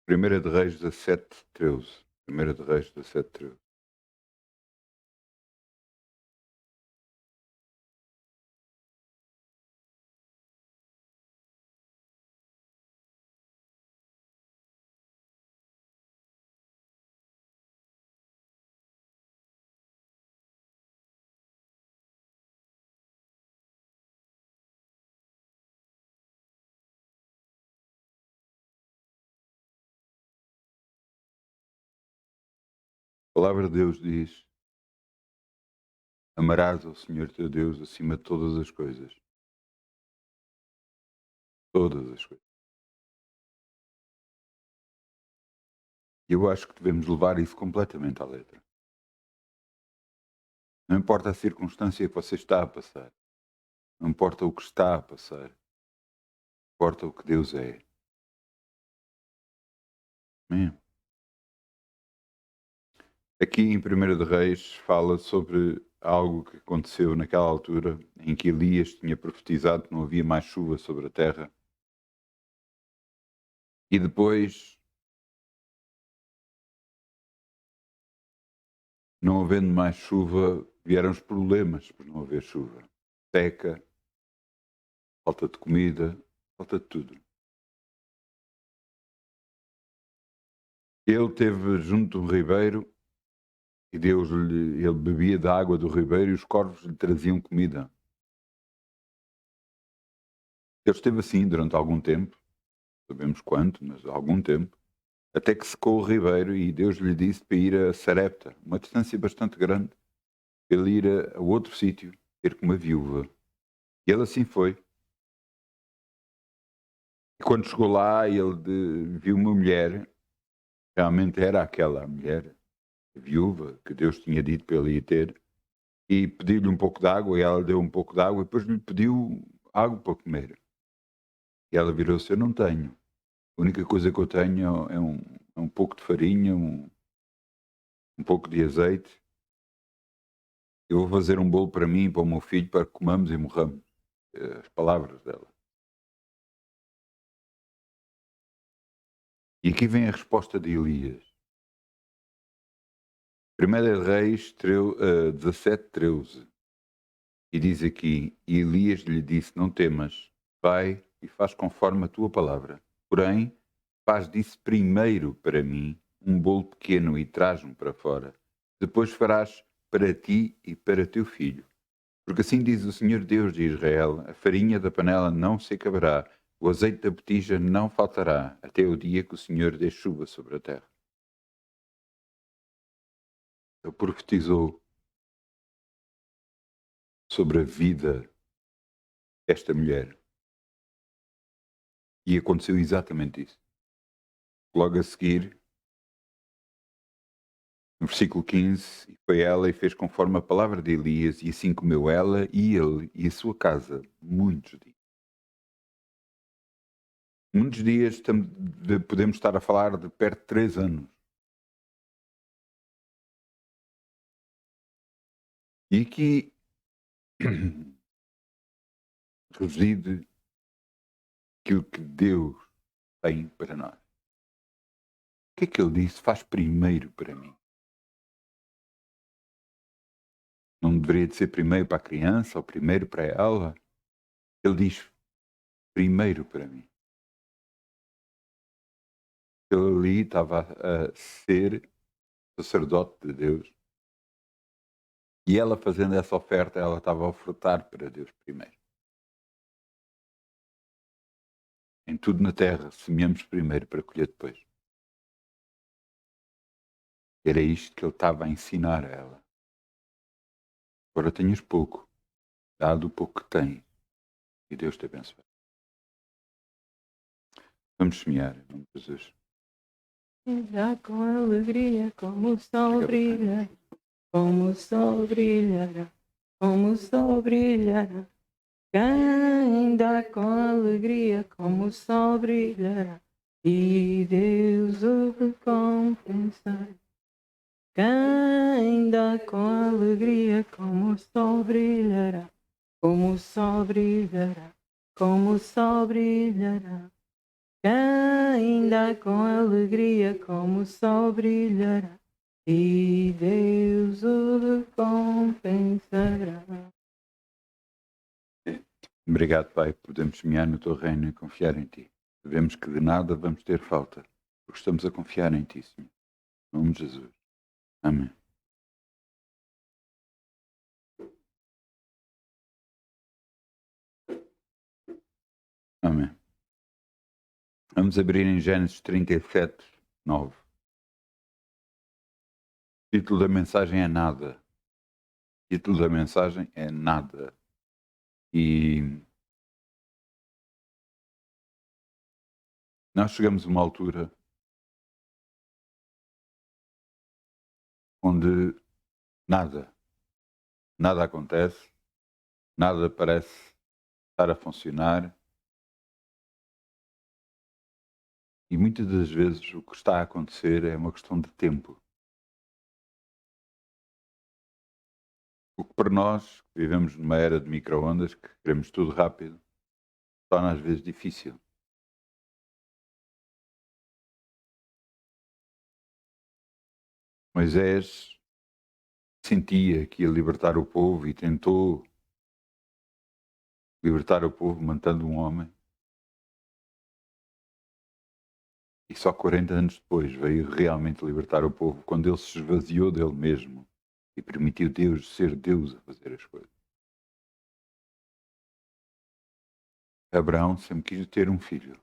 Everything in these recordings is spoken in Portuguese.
Primeira de Reis 17:13. Primeira de Reis 17:13. A palavra de Deus diz: amarás ao Senhor teu Deus acima de todas as coisas. Todas as coisas. E eu acho que devemos levar isso completamente à letra. Não importa a circunstância que você está a passar. Não importa o que está a passar. Importa o que Deus é. Amém? Aqui em 1 de Reis fala sobre algo que aconteceu naquela altura em que Elias tinha profetizado que não havia mais chuva sobre a terra. E depois, não havendo mais chuva, vieram os problemas por não haver chuva. Seca, falta de comida, falta de tudo. Ele esteve junto de um ribeiro e ele bebia da água do ribeiro e os corvos lhe traziam comida. Ele esteve assim durante algum tempo, sabemos quanto, mas algum tempo, até que secou o ribeiro e Deus lhe disse para ir a Sarepta, uma distância bastante grande, para ele ir a outro sítio, ter com uma viúva. E ele assim foi. E quando chegou lá, viu uma mulher, realmente era aquela mulher, a viúva, que Deus tinha dito para ele ir ter, e pediu-lhe um pouco de água, e ela deu um pouco de água, e depois lhe pediu água para comer. E ela virou-se: eu não tenho. A única coisa que eu tenho é um pouco de farinha, um pouco de azeite. Eu vou fazer um bolo para mim e para o meu filho para que comamos e morramos. As palavras dela. E aqui vem a resposta de Elias. 1 Reis 17:13. E diz aqui: e Elias lhe disse: não temas, vai e faz conforme a tua palavra. Porém, faz disso primeiro para mim um bolo pequeno e traz-me para fora. Depois farás para ti e para teu filho. Porque assim diz o Senhor Deus de Israel: a farinha da panela não se acabará, o azeite da botija não faltará, até o dia que o Senhor dê chuva sobre a terra. Ele profetizou sobre a vida desta mulher. E aconteceu exatamente isso. Logo a seguir, no versículo 15, e foi ela e fez conforme a palavra de Elias, e assim comeu ela e ele e a sua casa muitos dias. Muitos dias podemos estar a falar de perto de 3 anos. E aqui reside aquilo que Deus tem para nós. O que é que ele disse? Faz primeiro para mim. Não deveria de ser primeiro para a criança ou primeiro para ela? Ele diz primeiro para mim. Ele ali estava a ser sacerdote de Deus. E ela fazendo essa oferta, ela estava a ofertar para Deus primeiro. Em tudo na terra, semeamos primeiro para colher depois. Era isto que ele estava a ensinar a ela. Agora tenhas pouco, dado o pouco que tens, e Deus te abençoe. Vamos semear, em nome de Jesus. Brilha com alegria, como o sol Obrigado, brilha, como o sol brilhará, como o sol brilhará. Quem dá com alegria, como o sol brilhará, e Deus o recompensar. Quem dá com alegria, como o sol brilhará, como o sol brilhará, como o sol brilhará. Quem anda com alegria como o sol brilhará e Deus o recompensará. Obrigado, Pai, podemos semear no teu reino e confiar em ti. Sabemos que de nada vamos ter falta, porque estamos a confiar em ti, Senhor. Em nome de Jesus. Amém. Amém. Vamos abrir em Gênesis 37, 9. O título da mensagem é Nada. O título da mensagem é Nada. E nós chegamos a uma altura onde nada acontece, nada parece estar a funcionar. E muitas das vezes o que está a acontecer é uma questão de tempo. O que para nós, que vivemos numa era de micro-ondas, que queremos tudo rápido, torna às vezes difícil. Moisés sentia que ia libertar o povo e tentou libertar o povo matando um homem. E só 40 anos depois veio realmente libertar o povo, quando ele se esvaziou dele mesmo e permitiu Deus ser Deus a fazer as coisas. Abraão sempre quis ter um filho.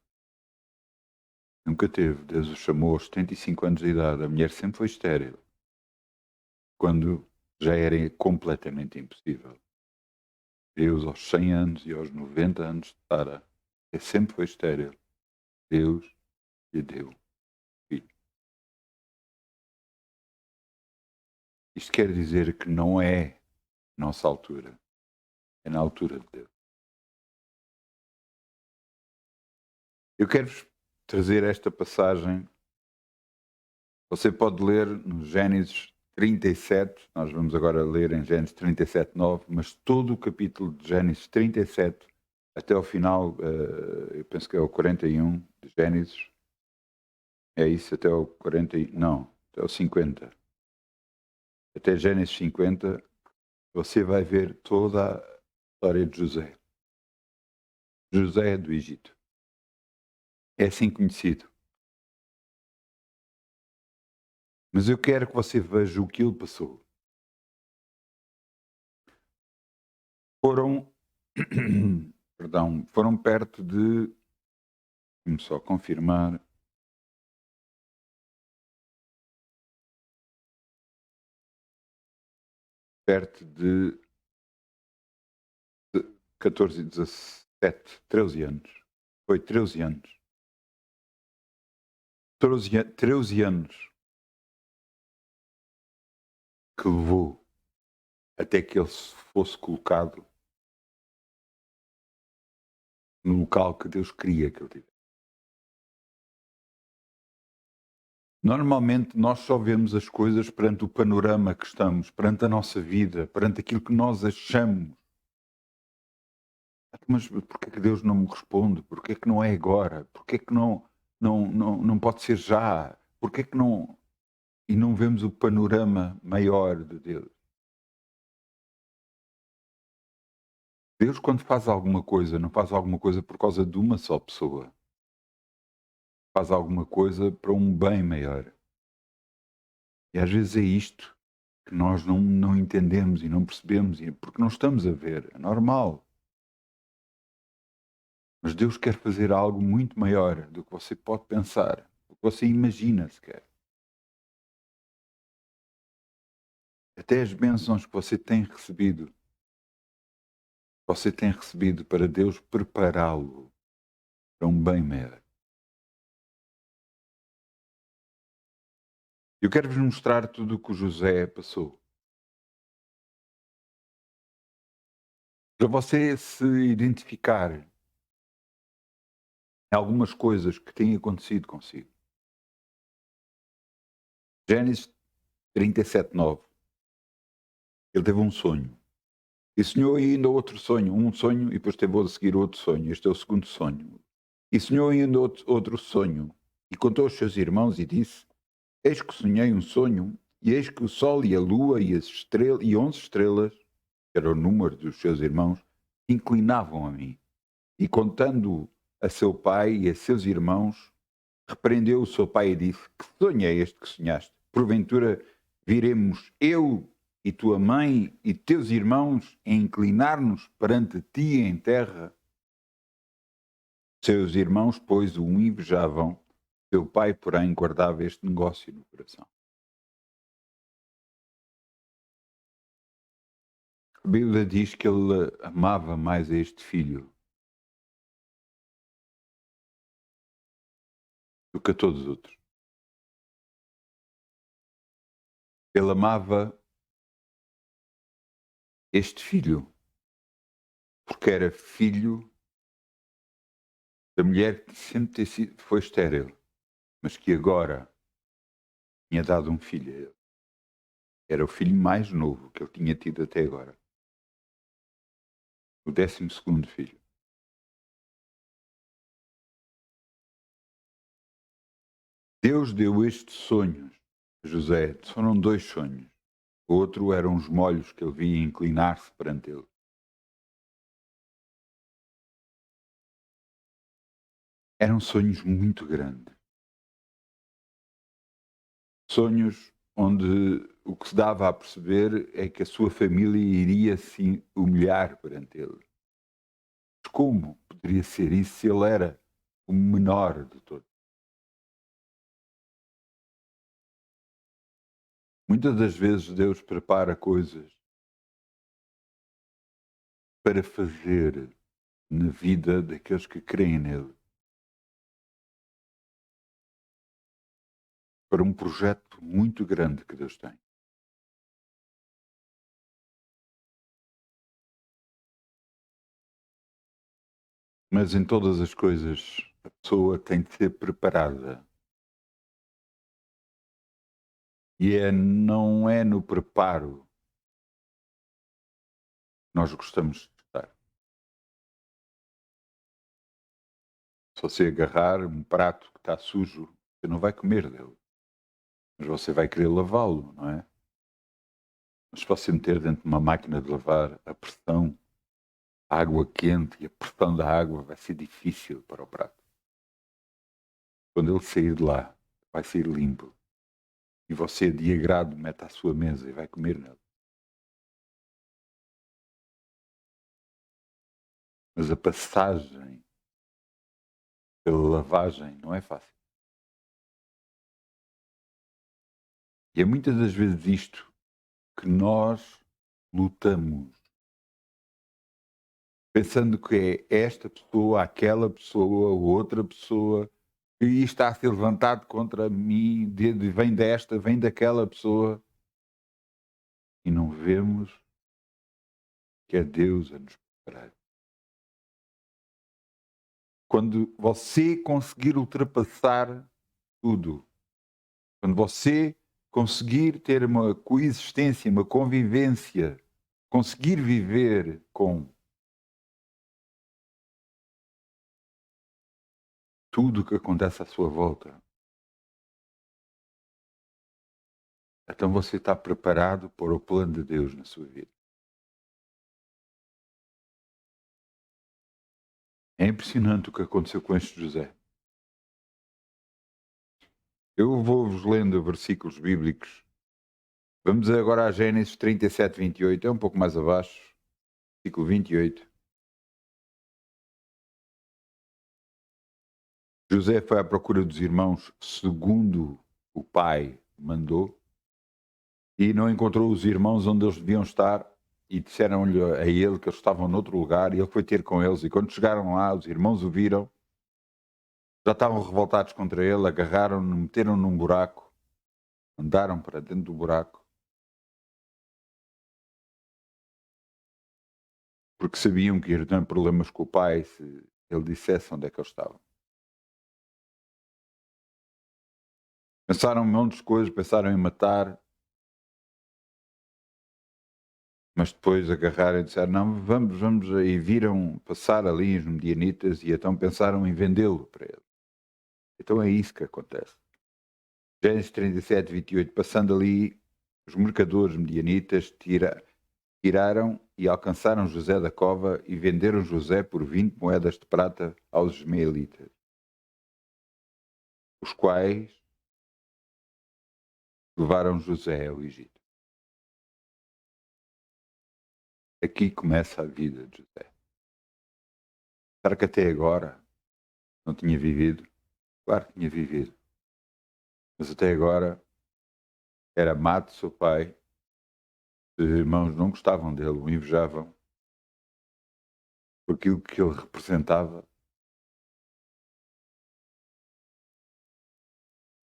Nunca teve. Deus o chamou aos 75 anos de idade. A mulher sempre foi estéril, quando já era completamente impossível. Deus, aos 100 anos e aos 90 anos de Sara, sempre foi estéril. Deus lhe deu filho. Isto quer dizer que não é nossa altura, é na altura de Deus. Eu quero-vos trazer esta passagem. Você pode ler no Gênesis 37, nós vamos agora ler em Gênesis 37, 9, mas todo o capítulo de Gênesis 37 até ao final, eu penso que é o 41 de Gênesis, é isso, até o 40, não, até o 50. Até Gênesis 50, você vai ver toda a história de José. José do Egito. É assim conhecido. Mas eu quero que você veja o que ele passou. Foram, perdão, foram perto de, vamos só confirmar, perto de 14, 17, 13 anos. Foi 13 anos. 13 anos que levou até que ele fosse colocado no local que Deus queria que ele tivesse. Normalmente nós só vemos as coisas perante o panorama que estamos, perante a nossa vida, perante aquilo que nós achamos. Mas porquê é que Deus não me responde? Porquê é que não é agora? Porquê é que não pode ser já? Porquê é que não... E não vemos o panorama maior de Deus? Deus, quando faz alguma coisa, não faz alguma coisa por causa de uma só pessoa. Faz alguma coisa para um bem maior. E às vezes é isto que nós não entendemos e não percebemos, porque não estamos a ver. É normal. Mas Deus quer fazer algo muito maior do que você pode pensar, do que você imagina sequer. Até as bênçãos que você tem recebido para Deus prepará-lo para um bem maior. Eu quero-vos mostrar tudo o que o José passou. Para você se identificar em algumas coisas que têm acontecido consigo. Gênesis 37, 9. Ele teve um sonho. E sonhou ainda outro sonho. Um sonho e depois teve a seguir outro sonho. Este é o segundo sonho. E sonhou ainda outro sonho. e contou aos seus irmãos e disse: Eis que sonhei um sonho, e eis que o sol e a lua e as estrelas e 11 estrelas, que era o número dos seus irmãos, inclinavam a mim. E contando a seu pai e a seus irmãos, repreendeu o seu pai e disse: Que sonho é este que sonhaste? Porventura viremos eu e tua mãe e teus irmãos a inclinar-nos perante ti em terra? Seus irmãos, pois, o invejavam. Seu pai, porém, guardava este negócio no coração. A Bíblia diz que ele amava mais a este filho do que a todos os outros. Ele amava este filho porque era filho da mulher que sempre foi estéril, mas que agora tinha dado um filho a ele. Era o filho mais novo que ele tinha tido até agora. O 12º filho. Deus deu estes sonhos a José. Foram 2 sonhos. O outro eram os molhos que ele via inclinar-se perante ele. Eram sonhos muito grandes. Sonhos onde o que se dava a perceber é que a sua família iria se humilhar perante ele. Mas como poderia ser isso se ele era o menor de todos? Muitas das vezes Deus prepara coisas para fazer na vida daqueles que creem nele. Para um projeto muito grande que Deus tem. Mas em todas as coisas a pessoa tem de ser preparada. E não é no preparo que nós gostamos de estar. Se você agarrar um prato que está sujo, você não vai comer dele. Mas você vai querer lavá-lo, não é? Mas se você meter dentro de uma máquina de lavar, a pressão, a água quente e a pressão da água vai ser difícil para o prato. Quando ele sair de lá, vai sair limpo. E você, de agrado, mete à sua mesa e vai comer nele. Mas a passagem pela lavagem não é fácil. E é muitas das vezes isto que nós lutamos. Pensando que é esta pessoa, aquela pessoa, outra pessoa, que está a ser levantado contra mim, vem desta, vem daquela pessoa. E não vemos que é Deus a nos preparar. Quando você conseguir ultrapassar tudo, quando você conseguir ter uma coexistência, uma convivência, conseguir viver com tudo o que acontece à sua volta, então você está preparado para o plano de Deus na sua vida. É impressionante o que aconteceu com este José. Eu vou-vos lendo versículos bíblicos. Vamos agora a Gênesis 37, 28, é um pouco mais abaixo, versículo 28. José foi à procura dos irmãos segundo o pai mandou e não encontrou os irmãos onde eles deviam estar e disseram-lhe a ele que eles estavam noutro lugar e ele foi ter com eles e quando chegaram lá os irmãos o viram, já estavam revoltados contra ele, agarraram-no, meteram-no num buraco, andaram para dentro do buraco porque sabiam que iam ter problemas com o pai se ele dissesse onde é que eles estavam. Pensaram um monte de coisas, pensaram em matar, mas depois agarraram e disseram, não, vamos, e viram passar ali os medianitas e então pensaram em vendê-lo para ele. Então é isso que acontece. Gênesis 37, 28, passando ali, os mercadores medianitas tiraram e alcançaram José da cova e venderam José por 20 moedas de prata aos ismaelitas, os quais levaram José ao Egito. Aqui começa a vida de José. Será que até agora não tinha vivido? Claro que tinha vivido. Mas até agora era amado do seu pai, os irmãos não gostavam dele, o invejavam por aquilo que ele representava.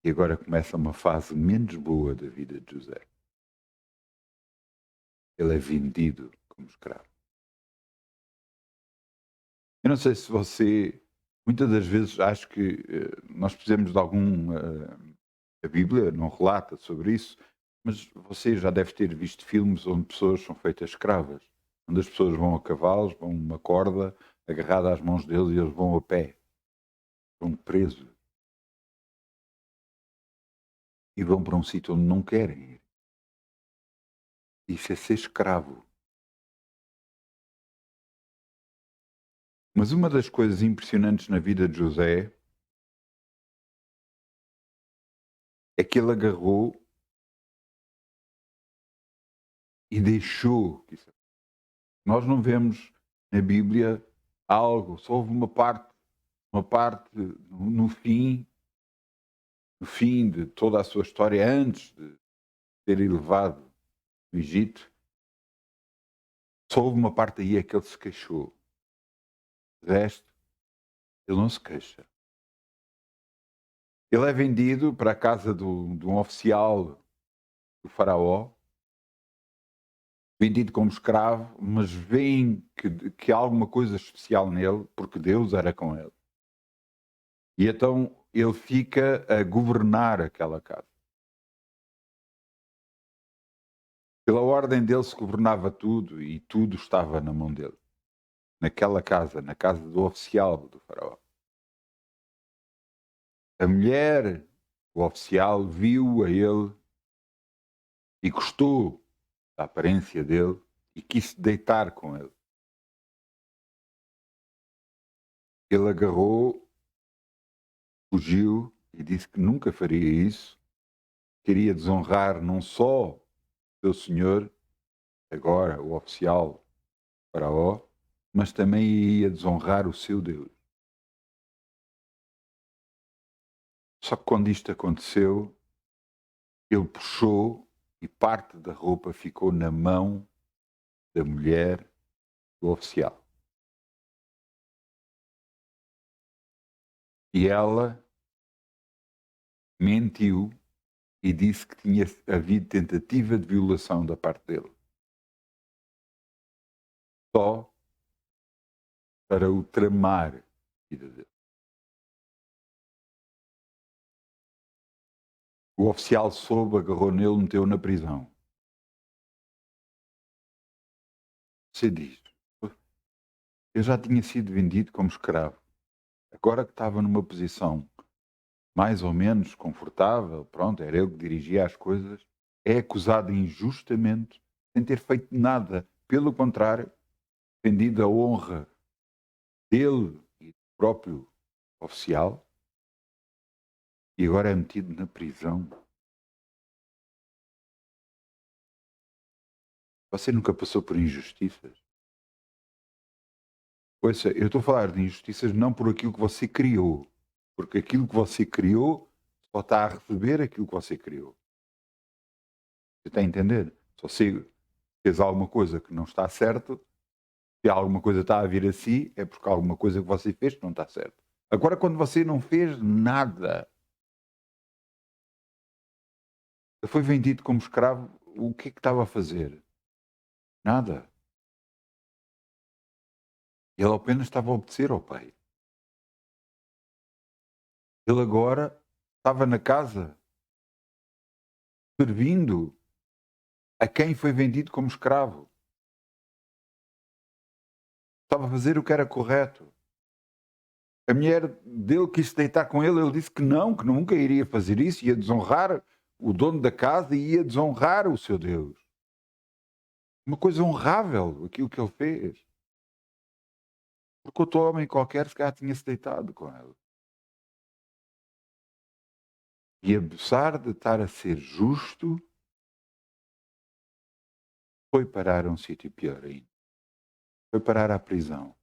E agora começa uma fase menos boa da vida de José. Ele é vendido como escravo. Eu não sei se você, muitas das vezes, acho que nós precisamos de algum. A Bíblia não relata sobre isso, mas você já deve ter visto filmes onde pessoas são feitas escravas, onde as pessoas vão a cavalos, vão uma corda agarrada às mãos deles e eles vão a pé, vão presos e vão para um sítio onde não querem ir. Isso é ser escravo. Mas uma das coisas impressionantes na vida de José é que ele agarrou e deixou. Nós não vemos na Bíblia algo, só houve uma parte no fim de toda a sua história, antes de ser elevado do Egito, só houve uma parte aí é que ele se queixou. De resto, ele não se queixa. Ele é vendido para a casa de um oficial do faraó, vendido como escravo, mas veem que há alguma coisa especial nele, porque Deus era com ele. E então ele fica a governar aquela casa. Pela ordem dele se governava tudo e tudo estava na mão dele. Naquela casa, na casa do oficial do faraó. A mulher, o oficial, viu a ele e gostou da aparência dele e quis se deitar com ele. Ele agarrou, fugiu e disse que nunca faria isso. Queria desonrar não só o seu senhor, agora o oficial faraó, mas também ia desonrar o seu Deus. Só que quando isto aconteceu, ele puxou e parte da roupa ficou na mão da mulher do oficial. E ela mentiu e disse que tinha havido tentativa de violação da parte dele. Só para o tramar a vida dele. O oficial soube, agarrou nele, meteu na prisão. Você diz, eu já tinha sido vendido como escravo. Agora que estava numa posição mais ou menos confortável, pronto, era eu que dirigia as coisas, é acusado injustamente, sem ter feito nada. Pelo contrário, vendido a honra dele e do próprio oficial, e agora é metido na prisão. Você nunca passou por injustiças? Ouça, eu estou a falar de injustiças não por aquilo que você criou, porque aquilo que você criou só está a receber aquilo que você criou. Você está a entender? Se você fez alguma coisa que não está certo, se alguma coisa está a vir a si, é porque alguma coisa que você fez que não está certo. Agora, quando você não fez nada, foi vendido como escravo, o que é que estava a fazer? Nada. Ele apenas estava a obedecer ao pai. Ele agora estava na casa, servindo a quem foi vendido como escravo. Estava a fazer o que era correto. A mulher dele quis se deitar com ele disse que nunca iria fazer isso, ia desonrar o dono da casa e ia desonrar o seu Deus. Uma coisa honrável, aquilo que ele fez. Porque outro homem qualquer se calhar tinha-se deitado com ela. E apesar de estar a ser justo, foi parar a um sítio pior ainda. Foi parar à prisão.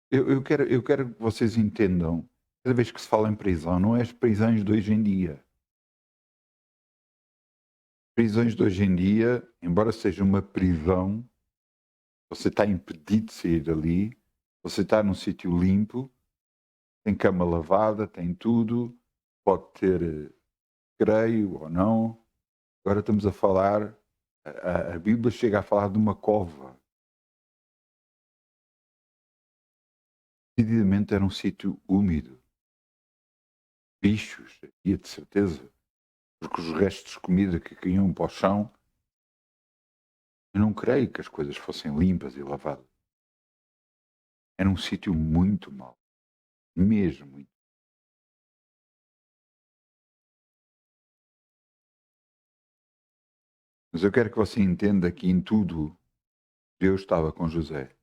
Eu quero que vocês entendam, cada vez que se fala em prisão, não é as prisões de hoje em dia. Prisões de hoje em dia, embora seja uma prisão, você está impedido de sair dali, você está num sítio limpo, tem cama lavada, tem tudo, pode ter creio ou não. Agora estamos a falar, a Bíblia chega a falar de uma cova. Decididamente era um sítio úmido. Bichos, havia de certeza, porque os restos de comida que caíam para o chão, eu não creio que as coisas fossem limpas e lavadas. Era um sítio muito mau, mesmo muito. Mas eu quero que você entenda que em tudo Deus estava com José.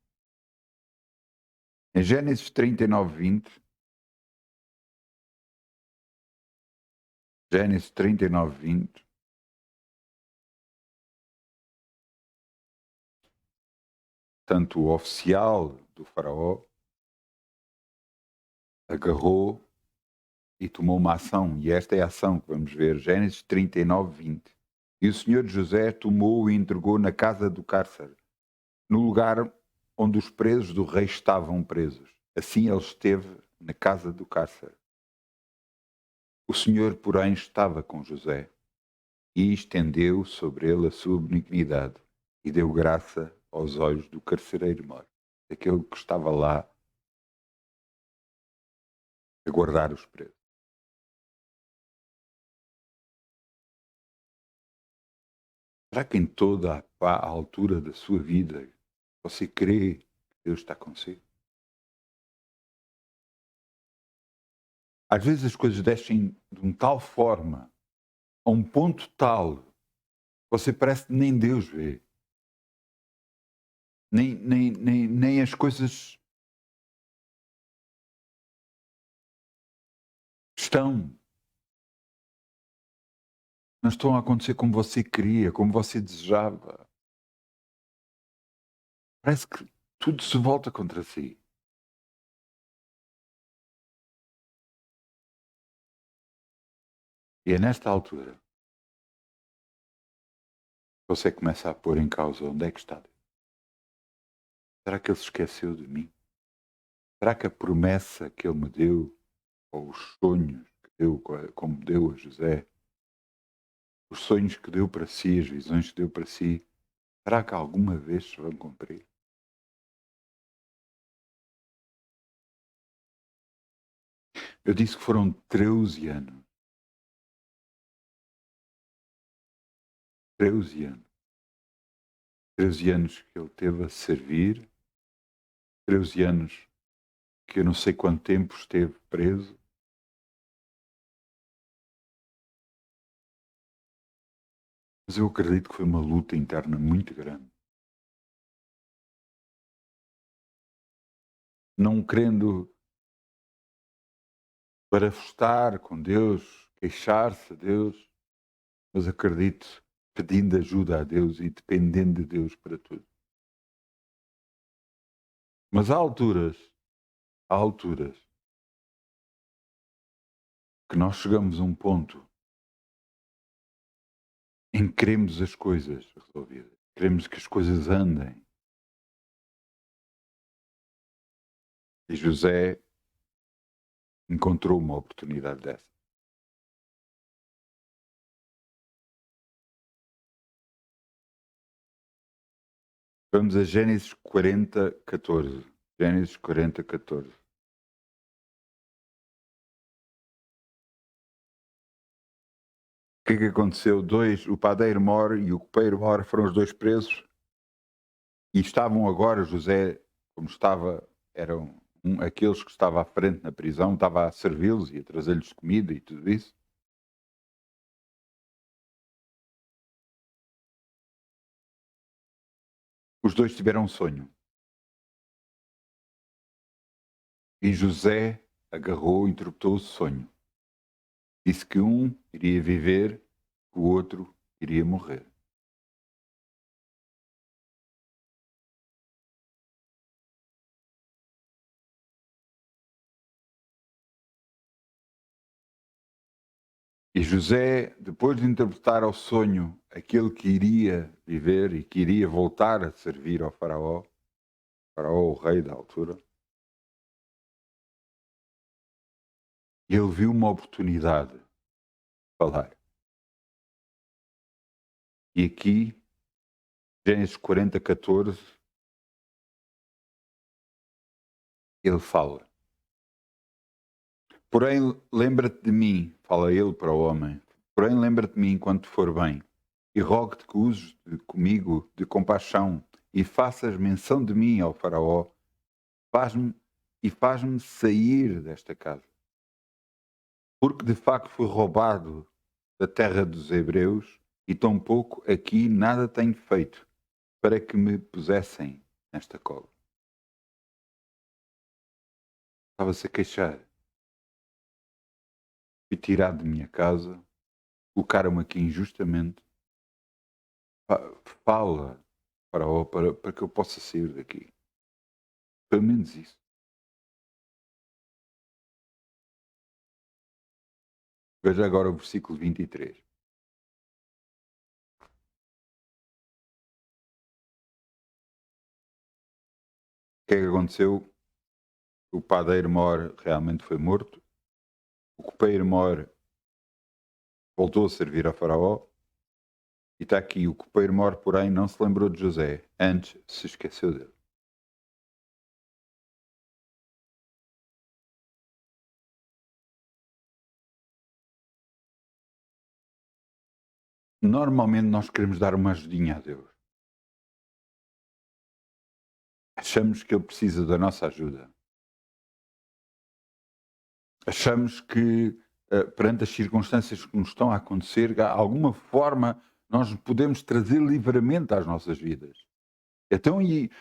Em Gênesis 39:20, Gênesis 39:20, tanto o oficial do faraó agarrou e tomou uma ação, e esta é a ação que vamos ver, Gênesis 39:20. E o Senhor José tomou e entregou na casa do cárcere, no lugar onde os presos do rei estavam presos. Assim ele esteve na casa do cárcere. O Senhor, porém, estava com José e estendeu sobre ele a sua benignidade e deu graça aos olhos do carcereiro mor, daquele que estava lá a guardar os presos. Será que em toda a altura da sua vida você crê que Deus está consigo? Às vezes as coisas descem de uma tal forma, a um ponto tal, você parece que nem Deus vê. Nem as coisas não estão a acontecer como você queria, como você desejava. Parece que tudo se volta contra si. E é nesta altura que você começa a pôr em causa onde é que está Deus. Será que Ele se esqueceu de mim? Será que a promessa que Ele me deu, ou os sonhos que deu, como deu a José, os sonhos que deu para si, as visões que deu para si, será que alguma vez se vão cumprir? Eu disse que foram 13 anos. 13 anos. 13 anos que ele teve a servir, 13 anos que eu não sei quanto tempo esteve preso. Mas eu acredito que foi uma luta interna muito grande. Não querendo barafustar com Deus, queixar-se a Deus, mas acredito pedindo ajuda a Deus e dependendo de Deus para tudo. Mas há alturas que nós chegamos a um ponto em que queremos as coisas resolvidas, queremos que as coisas andem. E José encontrou uma oportunidade dessa. Vamos a Gênesis 40:14. Gênesis 40:14. O que é que aconteceu? O padeiro mor e o copeiro mor foram os dois presos e estavam agora, José, como estava, era um aqueles que estava à frente na prisão, estava a servi-los e a trazer-lhes comida e tudo isso. Os dois tiveram um sonho. E José agarrou, interpretou o sonho. Disse que um iria viver, que o outro iria morrer. E José, depois de interpretar ao sonho aquele que iria viver e que iria voltar a servir ao faraó, o rei da altura, ele viu uma oportunidade de falar. E aqui, Gênesis 40, 14, ele fala. Porém, lembra-te de mim, fala ele para o homem, porém lembra-te de mim quando te for bem, e rogo-te que uses comigo de compaixão e faças menção de mim ao faraó, faz-me sair desta casa. Porque de facto fui roubado da terra dos hebreus, e tampouco aqui nada tenho feito para que me pusessem nesta cova. Estava-se a queixar. Fui tirado de minha casa, colocaram-me aqui injustamente. Fala para que eu possa sair daqui. Pelo menos isso. Veja agora o versículo 23. O que é que aconteceu? O padeiro mor realmente foi morto. O copeiro mor voltou a servir a faraó. E está aqui, o copeiro mor, porém, não se lembrou de José, antes se esqueceu dele. Normalmente nós queremos dar uma ajudinha a Deus. Achamos que Ele precisa da nossa ajuda. Achamos que, perante as circunstâncias que nos estão a acontecer, de alguma forma nós podemos trazer livramento às nossas vidas. Então,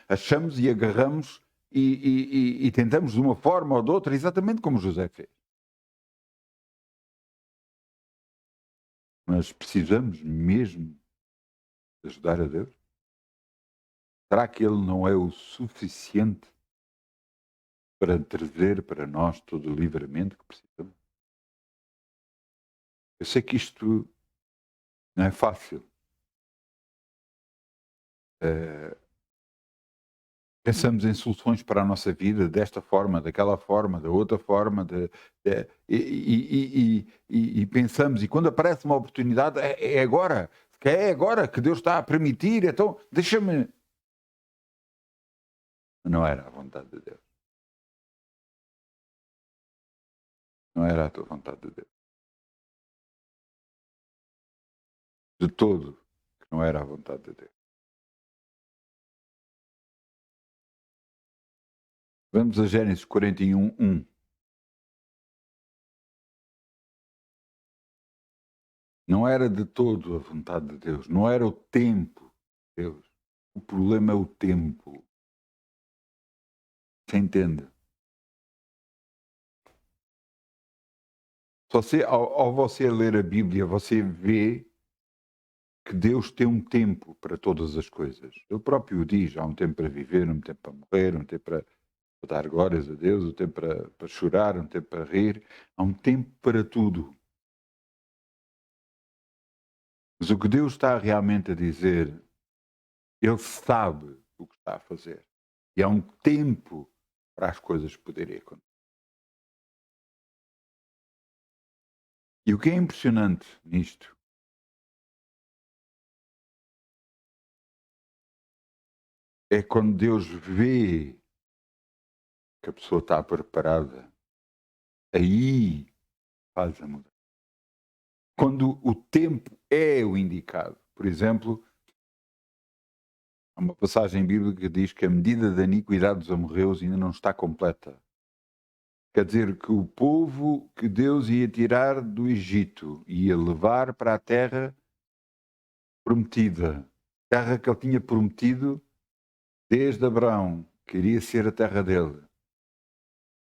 achamos e agarramos e tentamos de uma forma ou de outra, exatamente como José fez. Mas precisamos mesmo de ajudar a Deus? Será que Ele não é o suficiente para trazer para nós todo o livramento que precisamos? Eu sei que isto não é fácil. Pensamos em soluções para a nossa vida desta forma, daquela forma, da outra forma, e pensamos, e quando aparece uma oportunidade, é agora, é agora que Deus está a permitir, então deixa-me. Não era a vontade de Deus. Não era a tua vontade de Deus. De todo, que não era a vontade de Deus. Vamos a Gênesis 41, 1. Não era de todo a vontade de Deus, não era o tempo de Deus. O problema é o tempo. Você entende? Ao você ler a Bíblia, você vê que Deus tem um tempo para todas as coisas. Ele próprio diz, há um tempo para viver, um tempo para morrer, um tempo para dar glórias a Deus, um tempo para chorar, um tempo para rir. Há um tempo para tudo. Mas o que Deus está realmente a dizer, Ele sabe o que está a fazer. E há um tempo para as coisas poderem acontecer. E o que é impressionante nisto é quando Deus vê que a pessoa está preparada, aí faz a mudança. Quando o tempo é o indicado. Por exemplo, há uma passagem bíblica que diz que a medida da iniquidade dos amorreus ainda não está completa. Quer dizer que o povo que Deus ia tirar do Egito ia levar para a terra prometida, terra que ele tinha prometido desde Abraão, que iria ser a terra dele.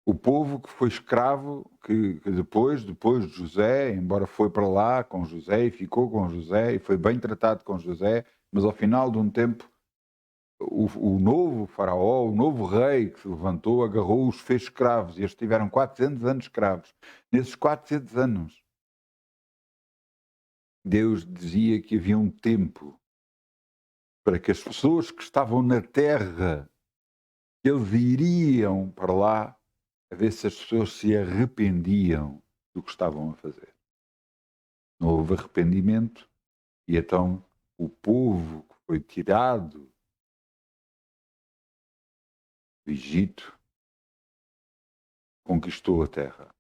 O povo que foi escravo, que depois de José, embora foi para lá com José e ficou com José e foi bem tratado com José, mas ao final de um tempo o novo faraó, o novo rei que se levantou, agarrou-os, fez escravos e eles tiveram 400 anos escravos. Nesses 400 anos, Deus dizia que havia um tempo para que as pessoas que estavam na terra, eles iriam para lá a ver se as pessoas se arrependiam do que estavam a fazer. Não houve arrependimento e então o povo que foi tirado do Egito conquistou a terra.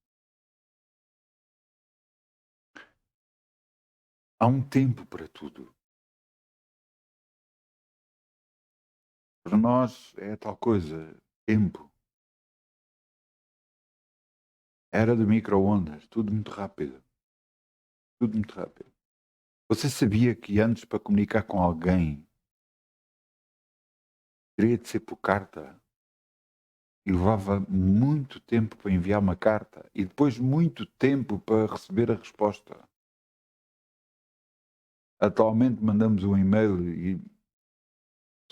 Há um tempo para tudo. Para nós é tal coisa, tempo. Era de micro-ondas, tudo muito rápido. Tudo muito rápido. Você sabia que antes para comunicar com alguém teria de ser por carta? E levava muito tempo para enviar uma carta e depois muito tempo para receber a resposta. Atualmente mandamos um e-mail e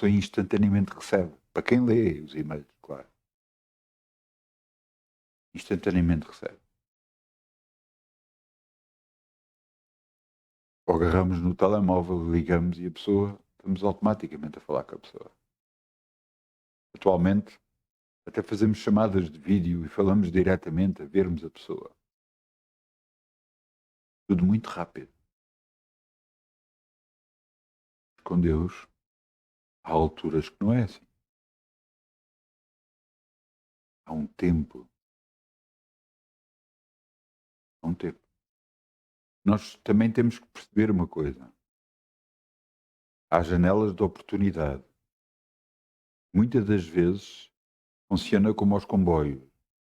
só instantaneamente recebe. Para quem lê os e-mails, claro. Instantaneamente recebe. Ou agarramos no telemóvel, ligamos e a pessoa, estamos automaticamente a falar com a pessoa. Atualmente, até fazemos chamadas de vídeo e falamos diretamente a vermos a pessoa. Tudo muito rápido. Com Deus, há alturas que não é assim. Há um tempo. Há um tempo. Nós também temos que perceber uma coisa. Há janelas de oportunidade. Muitas das vezes funciona como aos comboios.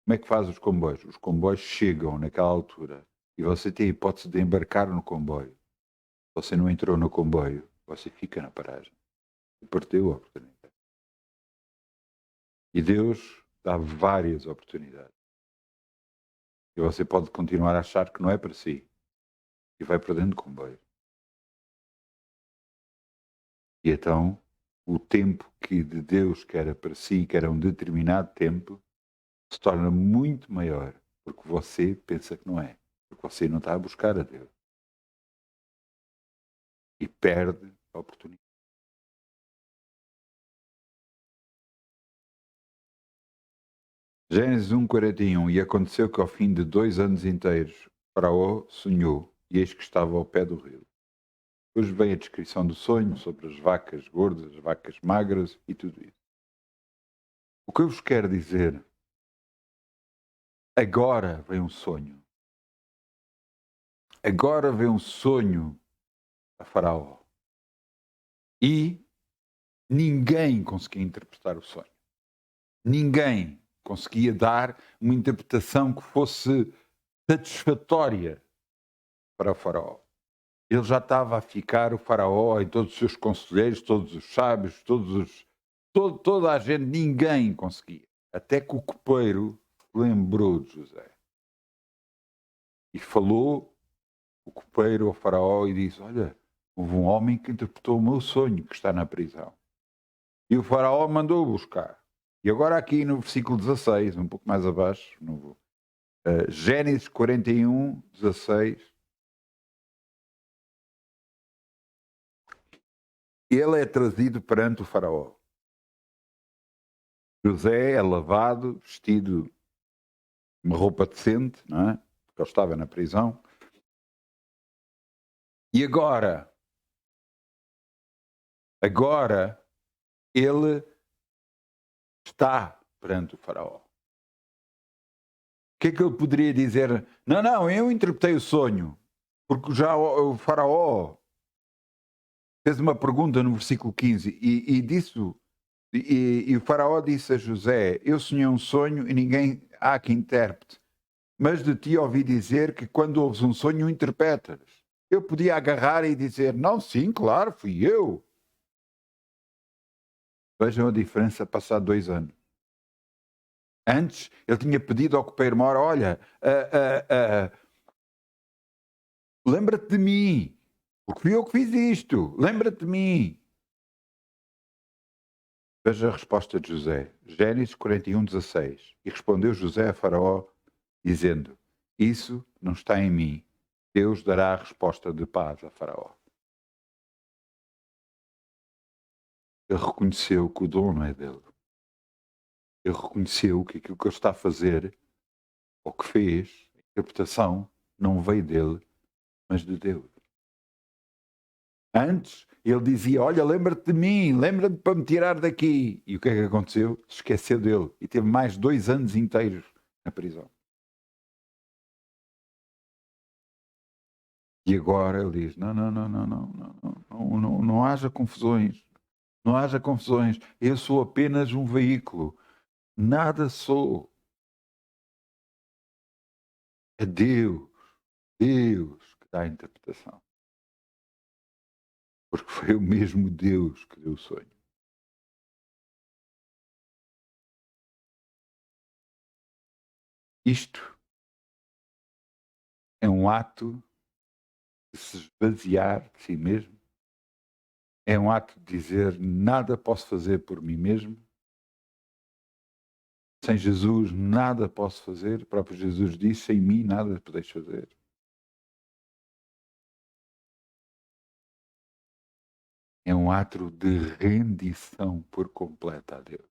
Como é que faz os comboios? Os comboios chegam naquela altura e você tem a hipótese de embarcar no comboio. Se você não entrou no comboio, você fica na paragem. E perdeu a oportunidade. E Deus dá várias oportunidades. E você pode continuar a achar que não é para si. E vai perdendo o comboio. E então, o tempo que de Deus que era para si, que era um determinado tempo, se torna muito maior, porque você pensa que não é. Porque você não está a buscar a Deus. E perde a oportunidade. Gênesis 1:41. E aconteceu que ao fim de 2 anos inteiros, Faraó sonhou, e eis que estava ao pé do rio. Depois vem a descrição do sonho sobre as vacas gordas, as vacas magras e tudo isso. O que eu vos quero dizer, agora vem um sonho. Agora vem um sonho a Faraó. E ninguém conseguia interpretar o sonho. Ninguém conseguia dar uma interpretação que fosse satisfatória para o Faraó. Ele já estava a ficar, o Faraó e todos os seus conselheiros, todos os sábios, toda a gente, ninguém conseguia. Até que o copeiro lembrou de José. E falou o copeiro ao Faraó e disse: olha, houve um homem que interpretou o meu sonho, que está na prisão. E o Faraó mandou buscar. E agora aqui no versículo 16, um pouco mais abaixo, Gênesis 41, 16. Ele é trazido perante o Faraó. José é lavado, vestido uma roupa decente, não é? Porque ele estava na prisão. E agora ele está perante o Faraó. O que é que ele poderia dizer? Não, eu interpretei o sonho, porque já o Faraó fez uma pergunta no versículo 15 e disse E o faraó disse a José: eu sonhei um sonho e ninguém há que intérprete. Mas de ti ouvi dizer que quando ouves um sonho, o interpretas. Eu podia agarrar e dizer: não, sim, claro, fui eu. Vejam a diferença passado 2 anos. Antes, ele tinha pedido ao copeiro-mor: olha, lembra-te de mim, porque fui eu que fiz isto, lembra-te de mim. Veja a resposta de José, Gênesis 41:16. E respondeu José a Faraó, dizendo: isso não está em mim. Deus dará a resposta de paz a Faraó. Ele reconheceu que o dom não é dele. Ele reconheceu que aquilo que ele está a fazer, ou que fez, a interpretação, não veio dele, mas de Deus. Antes, ele dizia: olha, lembra-te de mim, lembra-te para me tirar daqui. E o que é que aconteceu? Se esqueceu dele. E teve mais 2 anos inteiros na prisão. E agora ele diz: não haja confusões. Não haja confusões. Eu sou apenas um veículo. Nada sou. É Deus que dá a interpretação. Porque foi o mesmo Deus que deu o sonho. Isto é um ato de se esvaziar de si mesmo. É um ato de dizer: nada posso fazer por mim mesmo. Sem Jesus nada posso fazer. O próprio Jesus disse: sem mim nada podeis fazer. É um ato de rendição por completa a Deus.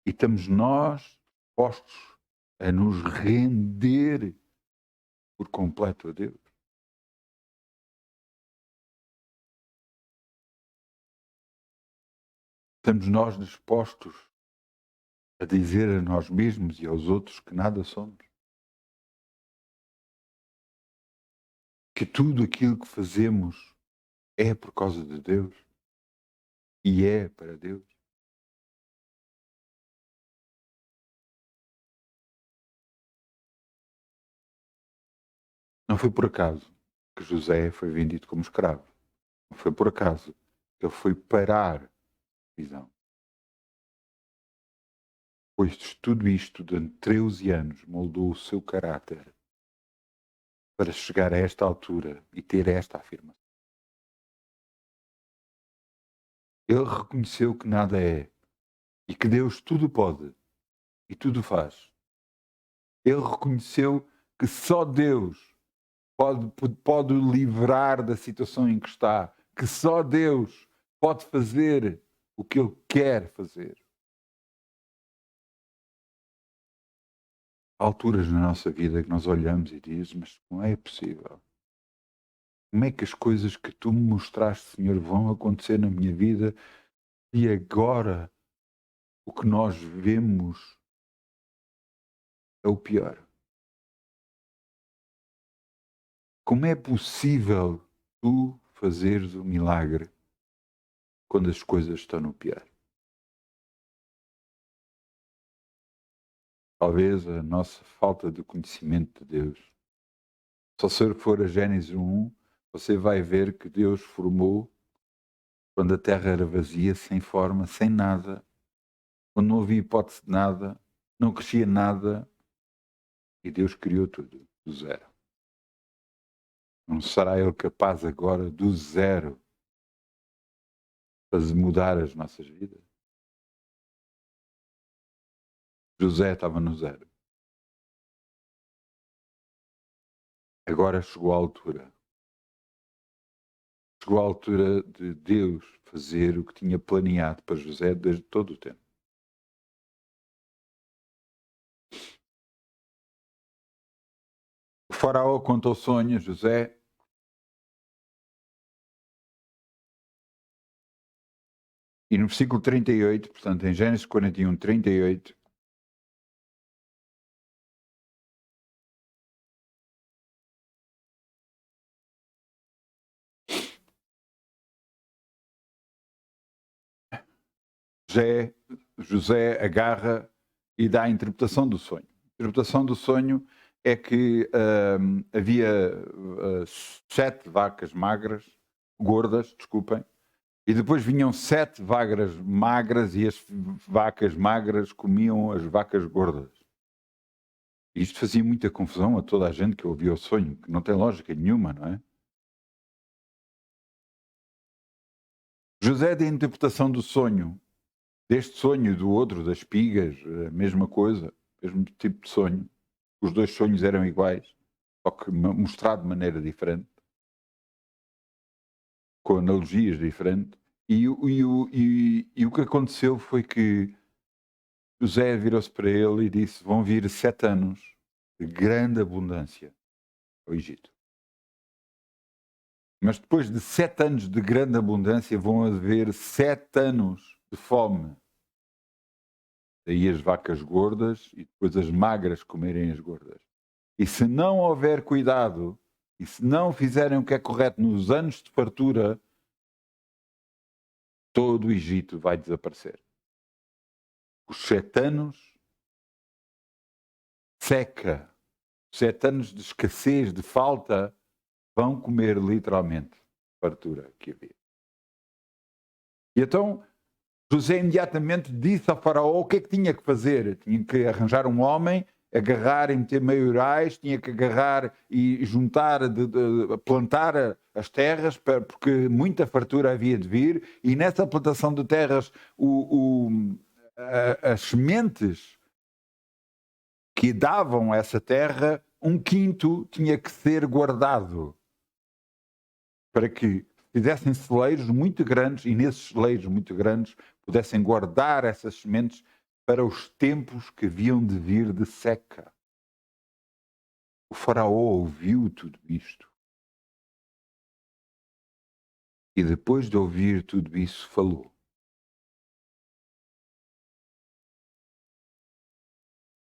E estamos nós postos a nos render por completo a Deus. Estamos nós dispostos a dizer a nós mesmos e aos outros que nada somos. Que tudo aquilo que fazemos é por causa de Deus e é para Deus. Não foi por acaso que José foi vendido como escravo. Não foi por acaso que ele foi parar a prisão. Pois tudo isto, durante 13 anos, moldou o seu caráter para chegar a esta altura e ter esta afirmação. Ele reconheceu que nada é e que Deus tudo pode e tudo faz. Ele reconheceu que só Deus pode o livrar da situação em que está, que só Deus pode fazer o que Ele quer fazer. Há alturas na nossa vida que nós olhamos e dizemos: mas não é possível. Como é que as coisas que tu me mostraste, Senhor, vão acontecer na minha vida e agora o que nós vemos é o pior? Como é possível tu fazeres o milagre quando as coisas estão no pior? Talvez a nossa falta de conhecimento de Deus. Se você for a Gênesis 1, você vai ver que Deus formou quando a terra era vazia, sem forma, sem nada, quando não havia hipótese de nada, não crescia nada, e Deus criou tudo, do zero. Não será Ele capaz agora, do zero, de mudar as nossas vidas? José estava no zero. Agora chegou a altura. Chegou a altura de Deus fazer o que tinha planeado para José desde todo o tempo. O faraó contou o sonho a José. E no versículo 38, portanto, em Gênesis 41, 38, José agarra e dá a interpretação do sonho. A interpretação do sonho é que havia 7 vacas gordas, desculpem, e depois vinham 7 vacas magras e as vacas magras comiam as vacas gordas. E isto fazia muita confusão a toda a gente que ouvia o sonho, que não tem lógica nenhuma, não é? José, da interpretação do sonho, deste sonho e do outro, das espigas, a mesma coisa, mesmo tipo de sonho. Os 2 sonhos eram iguais, só que mostrado de maneira diferente, com analogias diferentes. E o que aconteceu foi que José virou-se para ele e disse: vão vir 7 anos de grande abundância ao Egito. Mas depois de 7 anos de grande abundância vão haver 7 anos de fome. Daí as vacas gordas e depois as magras comerem as gordas. E se não houver cuidado, e se não fizerem o que é correto nos anos de fartura, todo o Egito vai desaparecer. Os 7 anos seca, 7 anos de escassez, de falta, vão comer literalmente a fartura que havia. E então José imediatamente disse ao faraó o que é que tinha que fazer. Tinha que arranjar um homem, agarrar e meter maiorais, tinha que agarrar e juntar, plantar as terras, porque muita fartura havia de vir, e nessa plantação de terras as sementes que davam a essa terra, 1/5 tinha que ser guardado para que fizessem celeiros muito grandes e nesses celeiros muito grandes pudessem guardar essas sementes para os tempos que haviam de vir de seca. O faraó ouviu tudo isto. E depois de ouvir tudo isso, falou.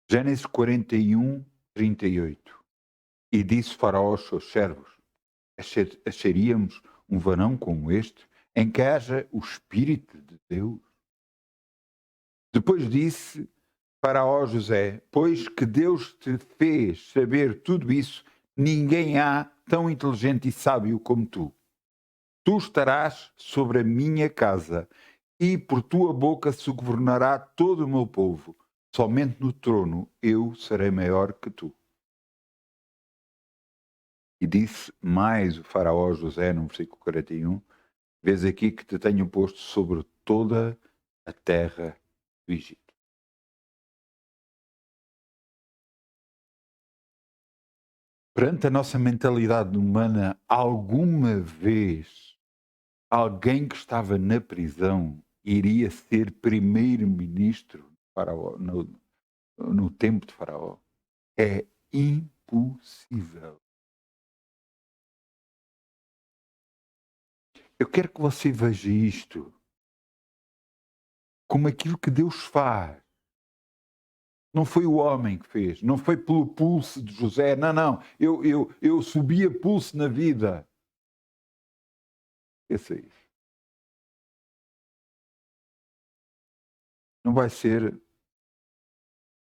Gênesis 41, 38. E disse Faraó aos seus servos: acharíamos um varão como este, em que haja o Espírito de Deus? Depois disse Faraó a José: pois que Deus te fez saber tudo isso, ninguém há tão inteligente e sábio como tu. Tu estarás sobre a minha casa, e por tua boca se governará todo o meu povo. Somente no trono eu serei maior que tu. E disse mais o Faraó a José, no versículo 41, vês aqui que te tenho posto sobre toda a terra do Egito. Perante a nossa mentalidade humana, alguma vez alguém que estava na prisão iria ser primeiro-ministro no tempo de Faraó? É impossível. Eu quero que você veja isto como aquilo que Deus faz. Não foi o homem que fez, não foi pelo pulso de José, não. Eu subia pulso na vida. Esse é isso. Não vai ser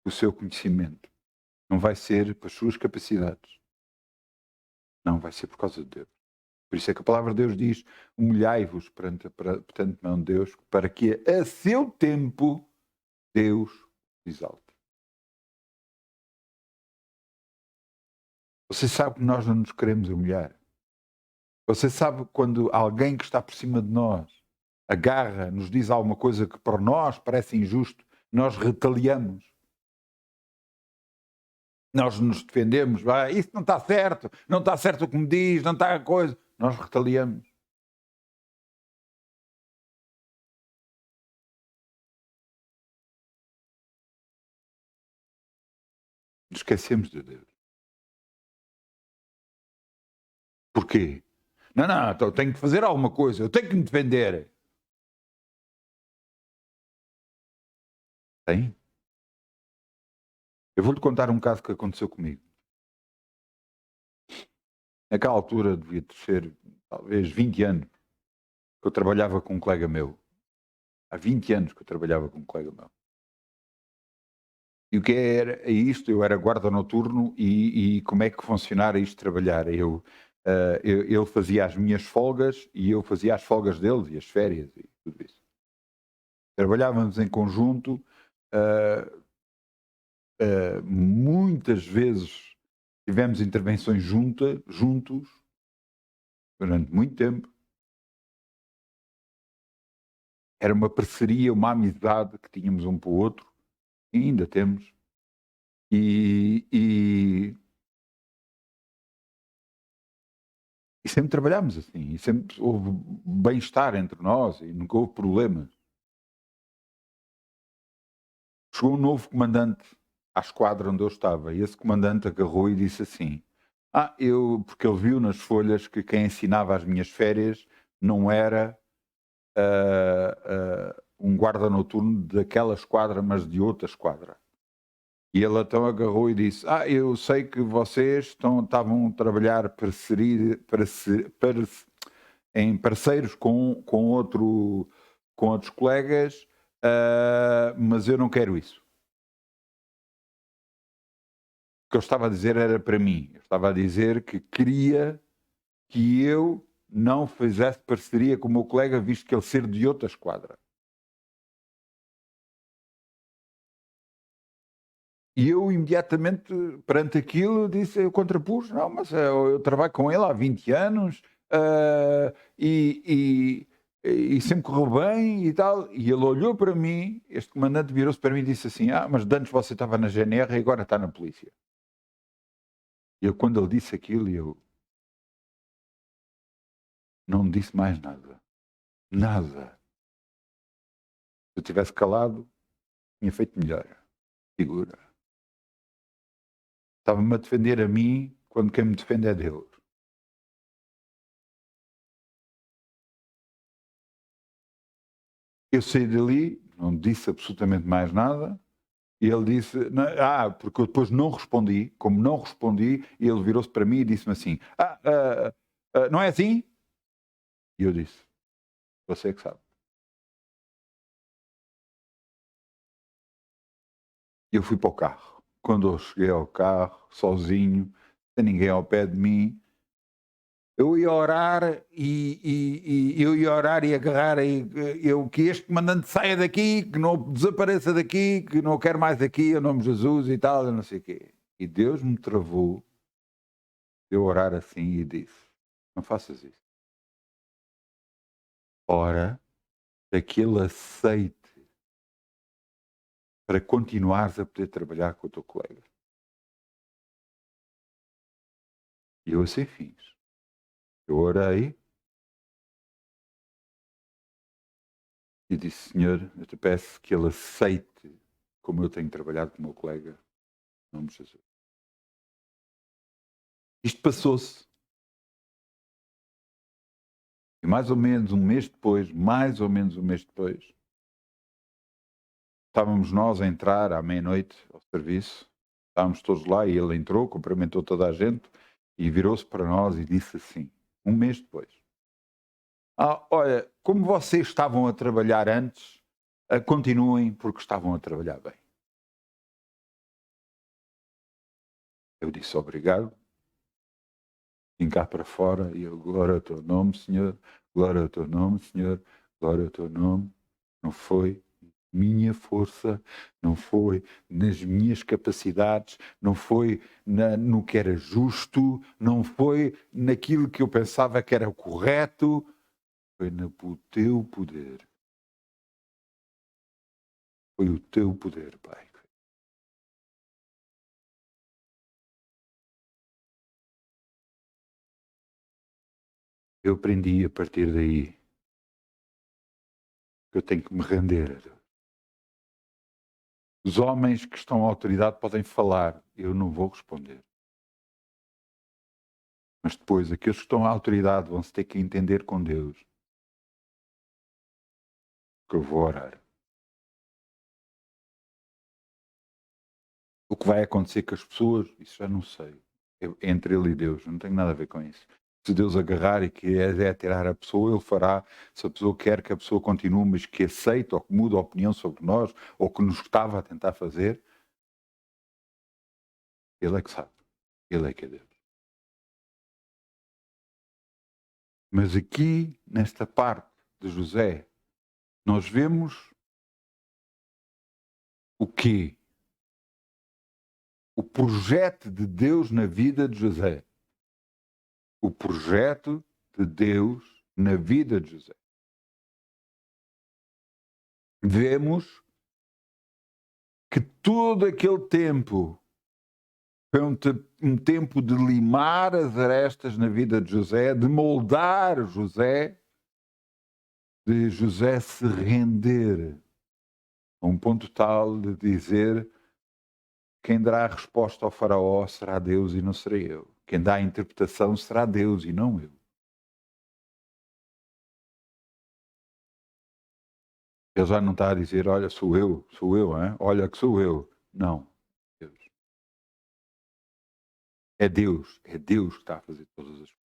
o seu conhecimento, não vai ser pelas suas capacidades, não, vai ser por causa de Deus. Por isso é que a palavra de Deus diz: humilhai-vos perante a mão de Deus, para que a seu tempo Deus exalte. Você sabe que nós não nos queremos humilhar. Você sabe quando alguém que está por cima de nós agarra, nos diz alguma coisa que para nós parece injusto, nós retaliamos. Nós nos defendemos, isso não está certo o que me diz, não está a coisa. Nós retaliamos. Esquecemos de Deus. Porquê? Não, então eu tenho que fazer alguma coisa, eu tenho que me defender. Tem? Eu vou-lhe contar um caso que aconteceu comigo. Naquela altura devia ser talvez 20 anos, que eu trabalhava com um colega meu. há 20 anos que eu trabalhava com um colega meu. E o que era isto? Eu era guarda noturno e como é que funcionara isto de trabalhar? Ele fazia as minhas folgas e eu fazia as folgas dele e as férias e tudo isso. Trabalhávamos em conjunto, muitas vezes tivemos intervenções juntos, durante muito tempo. Era uma parceria, uma amizade que tínhamos um para o outro, e ainda temos. E sempre trabalhámos assim, e sempre houve bem-estar entre nós e nunca houve problemas. Chegou um novo comandante à esquadra onde eu estava, e esse comandante agarrou e disse assim: porque ele viu nas folhas que quem assinava as minhas férias não era um guarda noturno daquela esquadra, mas de outra esquadra. E ele então agarrou e disse: eu sei que vocês estavam a trabalhar em parceiros com outros colegas, mas eu não quero isso. O que eu estava a dizer era para mim. Eu estava a dizer que queria que eu não fizesse parceria com o meu colega, visto que ele ser de outra esquadra. E eu imediatamente, perante aquilo, eu contrapus: não, mas eu trabalho com ele há 20 anos e sempre correu bem e tal. E ele olhou para mim, este comandante virou-se para mim e disse assim: mas antes você estava na GNR e agora está na polícia. E quando ele disse aquilo, eu não disse mais nada. Nada. Se eu tivesse calado, tinha feito melhor. Figura. Estava-me a defender a mim quando quem me defende é Deus. Eu saí dali, não disse absolutamente mais nada, e ele disse: porque eu depois não respondi, como não respondi, ele virou-se para mim e disse-me assim: não é assim? E eu disse: você que sabe. E eu fui para o carro. Quando eu cheguei ao carro, sozinho, sem ninguém ao pé de mim, eu ia orar e agarrar que este comandante saia daqui, que não desapareça daqui, que não quero mais aqui, em nome de Jesus e tal, não sei o quê. E Deus me travou de eu orar assim e disse: não faças isso. Ora, para que ele aceite para continuares a poder trabalhar com o teu colega. E eu assim fiz. Eu orei e disse: Senhor, eu te peço que ele aceite como eu tenho trabalhado com o meu colega, em nome de Jesus. Isto passou-se. E mais ou menos um mês depois, estávamos nós a entrar à meia-noite ao serviço, estávamos todos lá e ele entrou, cumprimentou toda a gente e virou-se para nós e disse assim, um mês depois: olha, como vocês estavam a trabalhar antes, continuem porque estavam a trabalhar bem. Eu disse obrigado, vim cá para fora e eu: glória ao teu nome, Senhor, glória ao teu nome, Senhor, glória ao teu nome. Não foi minha força, não foi nas minhas capacidades, não foi no que era justo, não foi naquilo que eu pensava que era correto, foi no teu poder. Foi o teu poder, Pai. Eu aprendi a partir daí que eu tenho que me render a Deus. Os homens que estão à autoridade podem falar, eu não vou responder. Mas depois, aqueles que estão à autoridade vão se ter que entender com Deus que eu vou orar. O que vai acontecer com as pessoas, isso já não sei. Entre ele e Deus, não tenho nada a ver com isso. Se Deus agarrar e quiser tirar a pessoa, Ele fará. Se a pessoa quer que a pessoa continue, mas que aceite ou que mude a opinião sobre nós, ou que nos estava a tentar fazer, Ele é que sabe. Ele é que é Deus. Mas aqui, nesta parte de José, nós vemos o quê? O projeto de Deus na vida de José. O projeto de Deus na vida de José. Vemos que todo aquele tempo foi um tempo de limar as arestas na vida de José, de moldar José, de José se render a um ponto tal de dizer: quem dará a resposta ao faraó será Deus e não serei eu. Quem dá a interpretação será Deus e não eu. Ele já não está a dizer: olha, sou eu, hein? Olha que sou eu. Não, Deus. É Deus que está a fazer todas as coisas.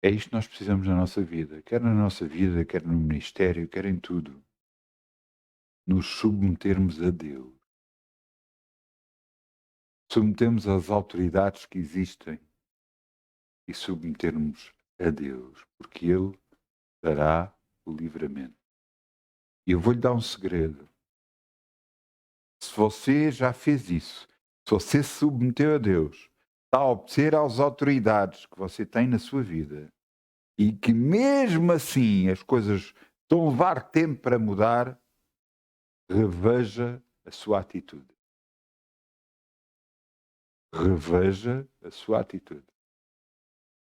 É isto que nós precisamos na nossa vida, quer na nossa vida, quer no ministério, quer em tudo. Nos submetermos a Deus. Submetemos às autoridades que existem e submetermos a Deus, porque Ele dará o livramento. E eu vou-lhe dar um segredo. Se você já fez isso, se você se submeteu a Deus, está a obedecer às autoridades que você tem na sua vida, e que mesmo assim as coisas estão a levar tempo para mudar, reveja a sua atitude. Reveja a sua atitude.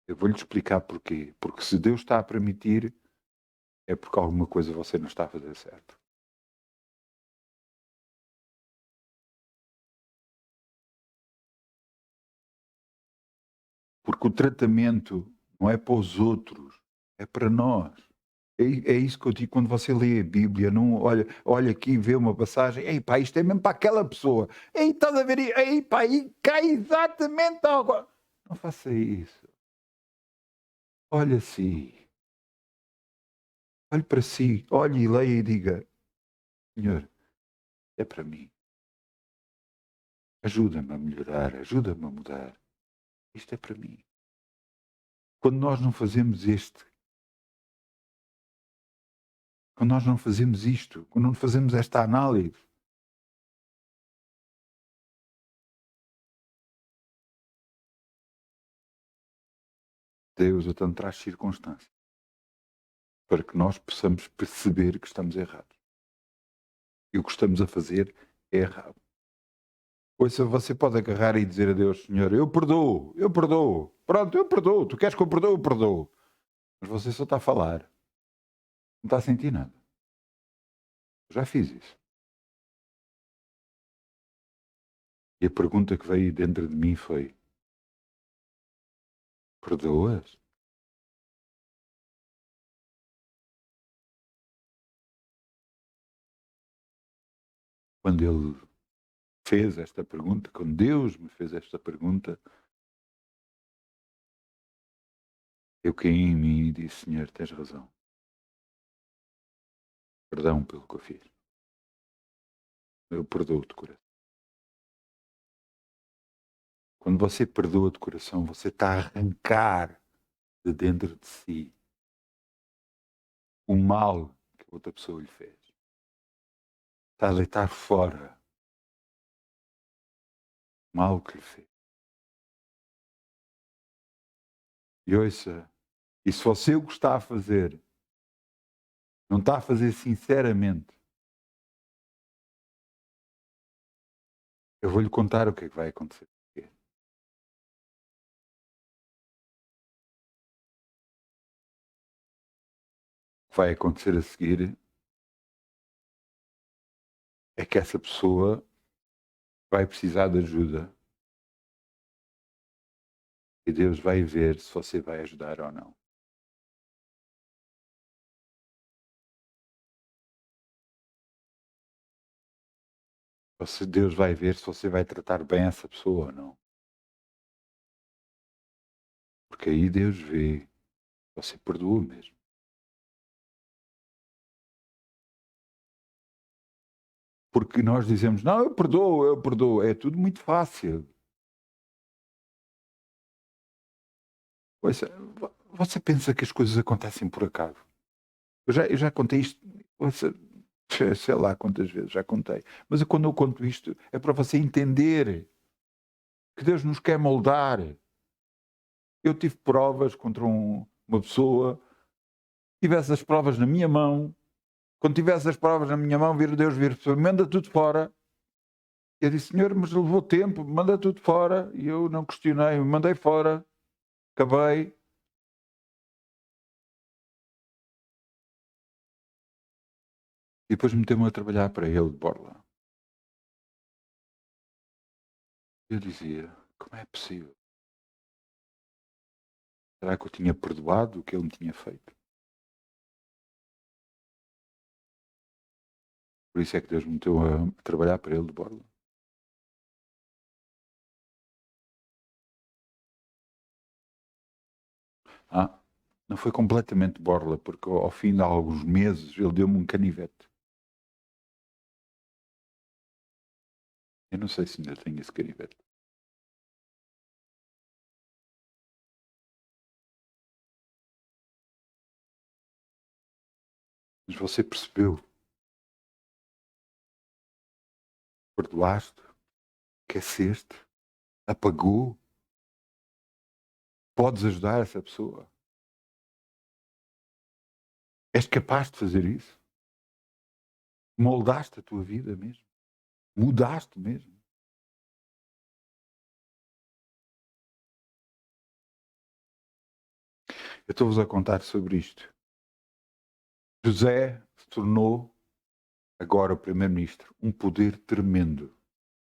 Eu vou-lhe explicar porquê. Porque se Deus está a permitir, é porque alguma coisa você não está a fazer certo. Porque o tratamento não é para os outros, é para nós. É isso que eu digo quando você lê a Bíblia. Não, olha aqui, vê uma passagem. Ei pá, isto é mesmo para aquela pessoa. Ei, estás a ver? Ei pá, aí cai exatamente algo. Não faça isso. Olha assim. Olhe para si. Olhe e leia e diga: Senhor, é para mim. Ajuda-me a melhorar. Ajuda-me a mudar. Isto é para mim. Quando nós não fazemos quando nós não fazemos isto, quando não fazemos esta análise, Deus então traz circunstâncias para que nós possamos perceber que estamos errados. E o que estamos a fazer é errado. Ouça, você pode agarrar e dizer a Deus: Senhor, eu perdoo. Pronto, eu perdoo. Tu queres que eu perdoo? Eu perdoo. Mas você só está a falar. Não está a sentir nada. Eu já fiz isso. E a pergunta que veio dentro de mim foi: perdoas? Quando ele fez esta pergunta, quando Deus me fez esta pergunta, eu caí em mim e disse: Senhor, tens razão. Perdão pelo que eu fiz. Eu perdoo de coração. Quando você perdoa de coração, você está a arrancar de dentro de si o mal que outra pessoa lhe fez. Está a deitar fora o mal que lhe fez. E ouça, e se você o que está a fazer, não está a fazer sinceramente, eu vou-lhe contar o que é que vai acontecer. O que vai acontecer a seguir é que essa pessoa vai precisar de ajuda. E Deus vai ver se você vai ajudar ou não. Se Deus vai ver se você vai tratar bem essa pessoa ou não. Porque aí Deus vê, você perdoa mesmo. Porque nós dizemos, não, eu perdoo. É tudo muito fácil. Pois, você pensa que as coisas acontecem por acaso? Eu já contei isto, você, sei lá quantas vezes já contei. Mas quando eu conto isto, é para você entender que Deus nos quer moldar. Eu tive provas contra uma pessoa, tivesse as provas na minha mão, quando tivesse as provas na minha mão, Deus vir, manda tudo fora. Eu disse, Senhor, mas levou tempo, manda tudo fora. E eu não questionei, mandei fora, acabei. E depois meteu-me a trabalhar para ele de borla. Eu dizia, como é possível? Será que eu tinha perdoado o que ele me tinha feito? Por isso é que Deus me meteu a trabalhar para ele de borla. Não foi completamente de borla, porque ao fim de alguns meses ele deu-me um canivete. Eu não sei se ainda tenho esse canivete. Mas você percebeu? Perdoaste? Esqueceste? Apagou? Podes ajudar essa pessoa? És capaz de fazer isso? Moldaste a tua vida mesmo? Mudaste mesmo? Eu estou-vos a contar sobre isto. José se tornou, agora o primeiro-ministro, um poder tremendo.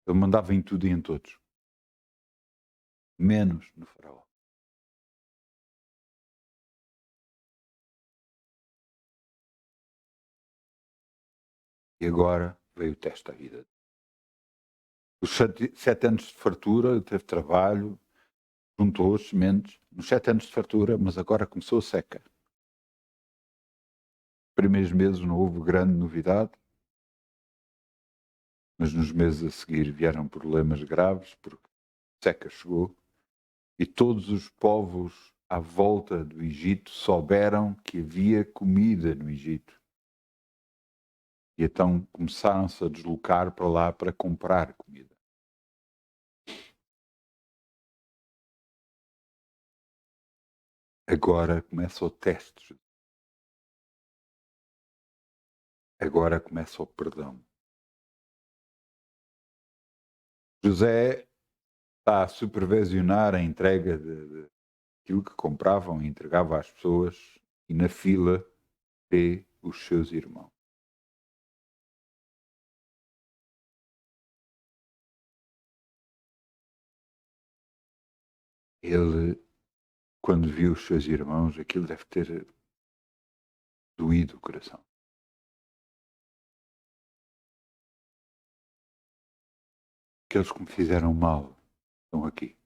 Ele mandava em tudo e em todos. Menos no faraó. E agora veio o teste da vida. Os 7 anos de fartura, teve trabalho, juntou as sementes, nos 7 anos de fartura, mas agora começou a seca. Nos primeiros meses não houve grande novidade, mas nos meses a seguir vieram problemas graves, porque a seca chegou, e todos os povos à volta do Egito souberam que havia comida no Egito. E então começaram-se a deslocar para lá para comprar comida. Agora começa o teste. Agora começa o perdão. José está a supervisionar a entrega de aquilo que compravam e entregava às pessoas, e na fila vê os seus irmãos. Ele, quando viu os seus irmãos, aquilo deve ter doído o coração. Aqueles que me fizeram mal estão aqui.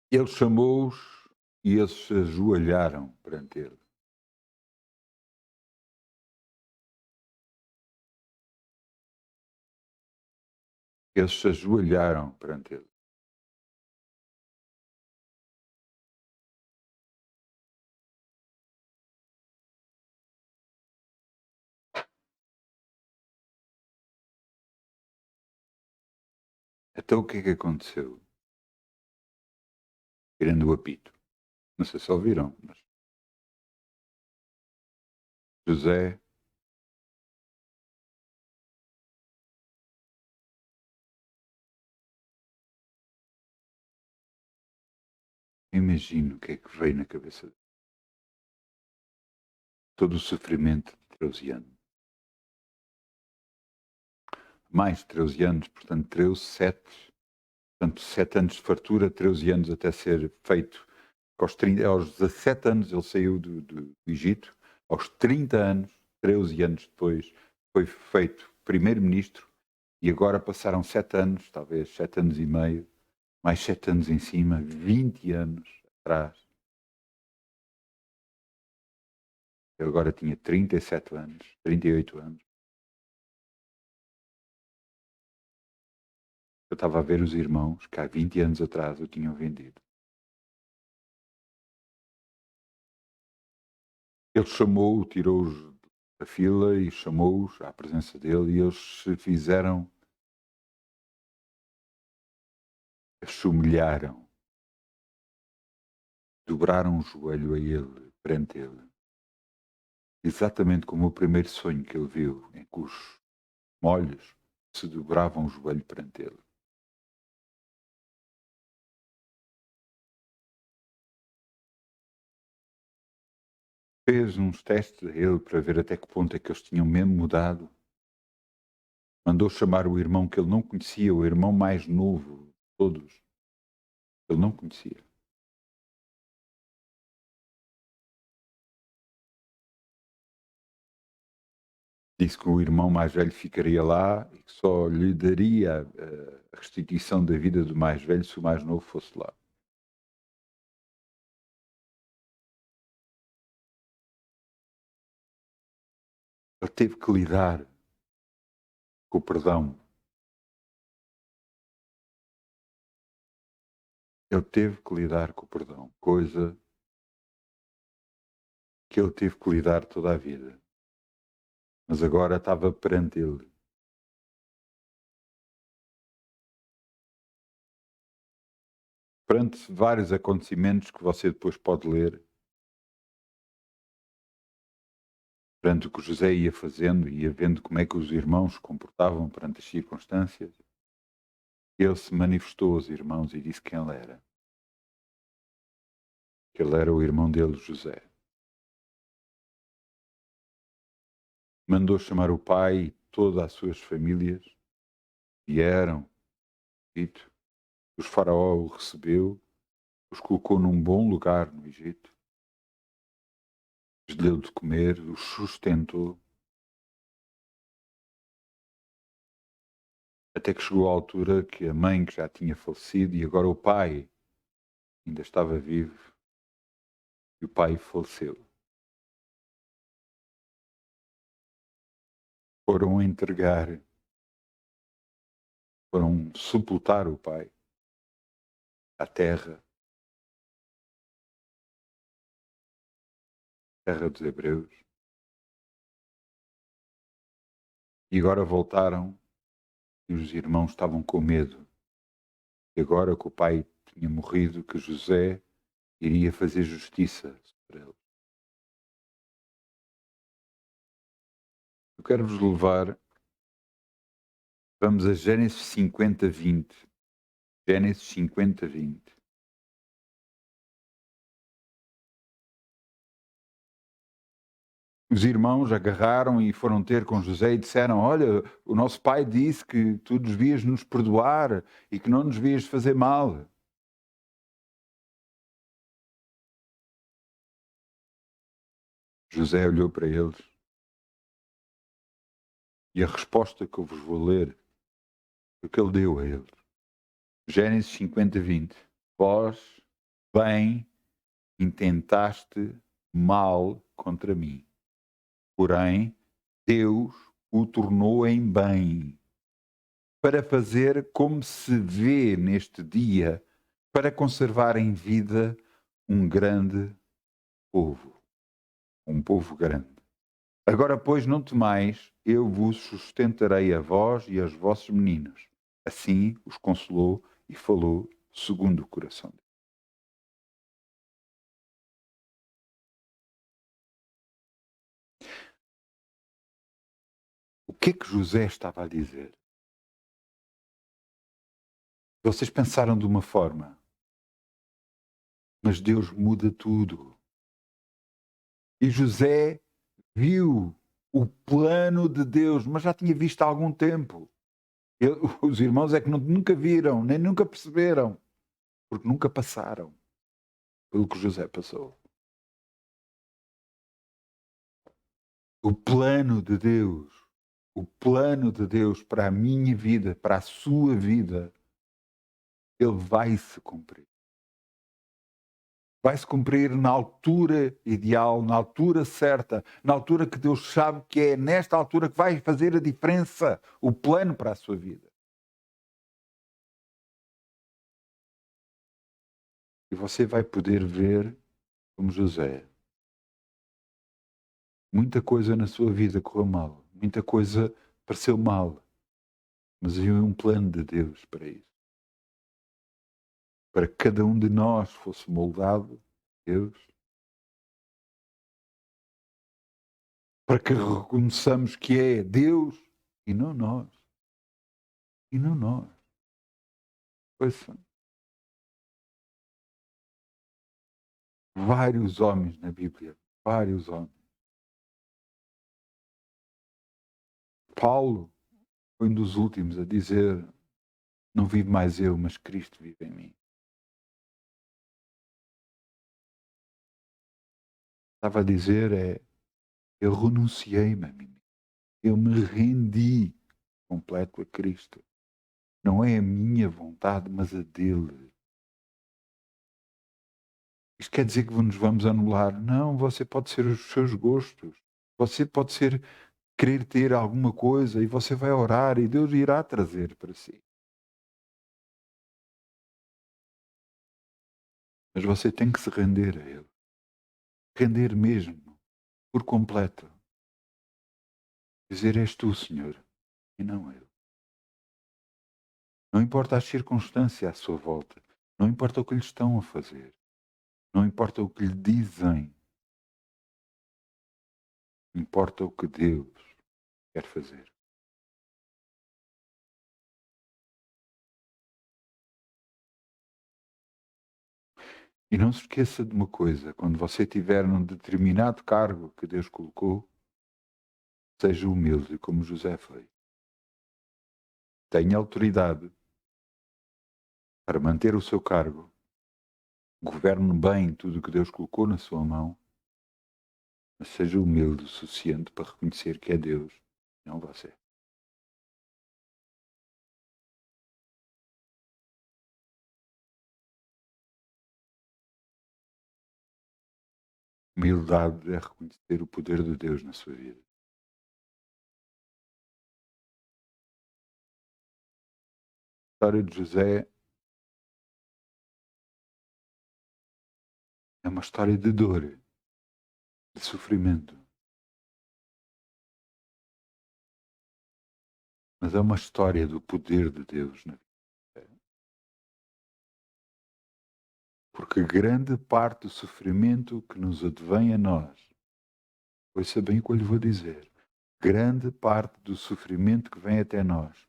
Ele chamou-os e eles se ajoelharam perante ele. Eles se ajoelharam perante ele. Então o que é que aconteceu? Tirando o apito. Não sei se ouviram, mas José imagino o que é que veio na cabeça dele. Todo o sofrimento de 13 anos. Mais de 13 anos, portanto 13, 7. Portanto, 7 anos de fartura, 13 anos até ser feito. Aos 17 anos ele saiu do Egito, Aos 30 anos, 13 anos depois, foi feito primeiro-ministro e agora passaram 7 anos, talvez 7 anos e meio, mais 7 anos em cima, 20 anos atrás. Eu agora tinha 37 anos, 38 anos. Eu estava a ver os irmãos que há 20 anos atrás o tinham vendido. Ele chamou, tirou-os da fila e chamou-os à presença dele e eles se fizeram, se humilharam, dobraram o joelho a ele, perante ele. Exatamente como o primeiro sonho que ele viu, em que os molhos se dobravam o joelho perante ele. Fez uns testes a ele para ver até que ponto é que eles tinham mesmo mudado. Mandou chamar o irmão que ele não conhecia, o irmão mais novo de todos. Ele não conhecia. Disse que o irmão mais velho ficaria lá e que só lhe daria a restituição da vida do mais velho se o mais novo fosse lá. Ele teve que lidar com o perdão. Ele teve que lidar com o perdão, coisa que ele teve que lidar toda a vida. Mas agora estava perante ele. Perante vários acontecimentos que você depois pode ler, perante o que José ia fazendo e ia vendo como é que os irmãos se comportavam perante as circunstâncias, ele se manifestou aos irmãos e disse quem ele era. Que ele era o irmão dele, José. Mandou chamar o pai e todas as suas famílias, vieram, Egito. Os faraó o recebeu, os colocou num bom lugar no Egito, lhes deu de comer, os sustentou, até que chegou a altura que a mãe, que já tinha falecido, e agora o pai ainda estava vivo, e o pai faleceu. Foram entregar, foram sepultar o pai à terra dos hebreus, e agora voltaram e os irmãos estavam com medo. E agora que o pai tinha morrido, que José iria fazer justiça sobre eles. Eu quero vos levar, vamos a Gênesis 50, 20. Gênesis 50, 20. Os irmãos agarraram e foram ter com José e disseram: olha, o nosso pai disse que tu devias nos perdoar e que não nos devias fazer mal. José olhou para eles e a resposta que eu vos vou ler foi o que ele deu a eles. Gênesis 50, 20. Vós, bem, intentaste mal contra mim. Porém, Deus o tornou em bem, para fazer como se vê neste dia, para conservar em vida um grande povo. Um povo grande. Agora, pois, não temais, eu vos sustentarei a vós e aos vossos meninos. Assim os consolou e falou segundo o coração dele. O que é que José estava a dizer? Vocês pensaram de uma forma, mas Deus muda tudo. E José viu o plano de Deus, mas já tinha visto há algum tempo. Os irmãos é que nunca viram, nem nunca perceberam, porque nunca passaram pelo que José passou. O plano de Deus para a minha vida, para a sua vida, ele vai se cumprir. Vai se cumprir na altura ideal, na altura certa, na altura que Deus sabe que é nesta altura que vai fazer a diferença, o plano para a sua vida. E você vai poder ver, como José, muita coisa na sua vida correu mal, muita coisa pareceu mal, mas havia um plano de Deus para isso. Para que cada um de nós fosse moldado por Deus, para que reconheçamos que é Deus e não nós. E não nós. Ouça, vários homens na Bíblia, vários homens. Paulo foi um dos últimos a dizer: não vivo mais eu, mas Cristo vive em mim. Estava a dizer eu renunciei-me a mim. Eu me rendi completo a Cristo. Não é a minha vontade, mas a dele. Isto quer dizer que nos vamos anular? Não, você pode ser os seus gostos. Você pode ser querer ter alguma coisa e você vai orar e Deus irá trazer para si. Mas você tem que se render a Ele. Render mesmo, por completo. Dizer: és tu, Senhor, e não eu. Não importa as circunstâncias à sua volta. Não importa o que lhe estão a fazer. Não importa o que lhe dizem. Importa o que Deus quer fazer. E não se esqueça de uma coisa: quando você estiver num determinado cargo que Deus colocou, seja humilde, como José foi. Tenha autoridade para manter o seu cargo. Governe bem tudo o que Deus colocou na sua mão, mas seja humilde o suficiente para reconhecer que é Deus, não você. Humildade é reconhecer o poder de Deus na sua vida. A história de José é uma história de dor, de sofrimento. Mas é uma história do poder de Deus na vida. Porque grande parte do sofrimento que nos advém a nós, ouça bem o que eu lhe vou dizer, grande parte do sofrimento que vem até nós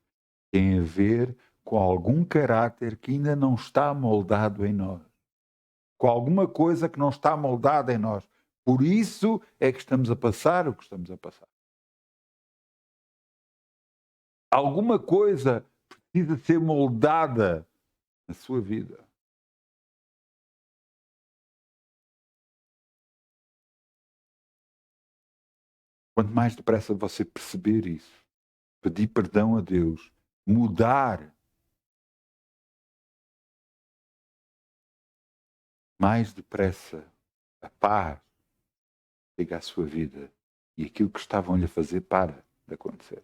tem a ver com algum caráter que ainda não está moldado em nós. Com alguma coisa que não está moldada em nós. Por isso é que estamos a passar o que estamos a passar. Alguma coisa precisa ser moldada na sua vida. Quanto mais depressa você perceber isso, pedir perdão a Deus, mudar, mais depressa a paz chega à sua vida e aquilo que estavam-lhe a fazer para de acontecer.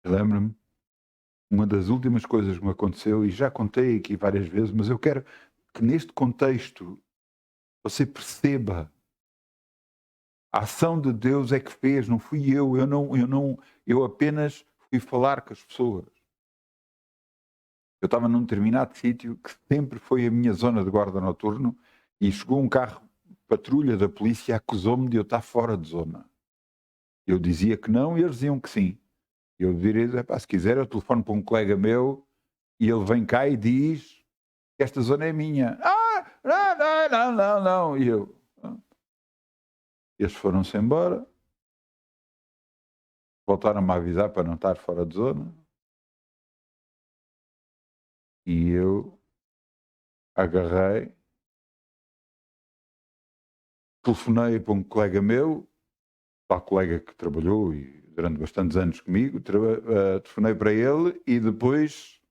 Eu lembro-me, uma das últimas coisas que me aconteceu, e já contei aqui várias vezes, mas eu quero que neste contexto você perceba: a ação de Deus é que fez, não fui eu apenas fui falar com as pessoas. Eu estava num determinado sítio que sempre foi a minha zona de guarda noturno e chegou um carro patrulha da polícia e acusou-me de eu estar fora de zona. Eu dizia que não e eles diziam que sim. Eu diria: se quiser eu telefono para um colega meu e ele vem cá e diz que esta zona é minha. Não. E eu... Eles foram-se embora, voltaram-me a avisar para não estar fora de zona e eu agarrei telefonei para um colega meu, tal colega que trabalhou durante bastantes anos comigo, telefonei para ele e depois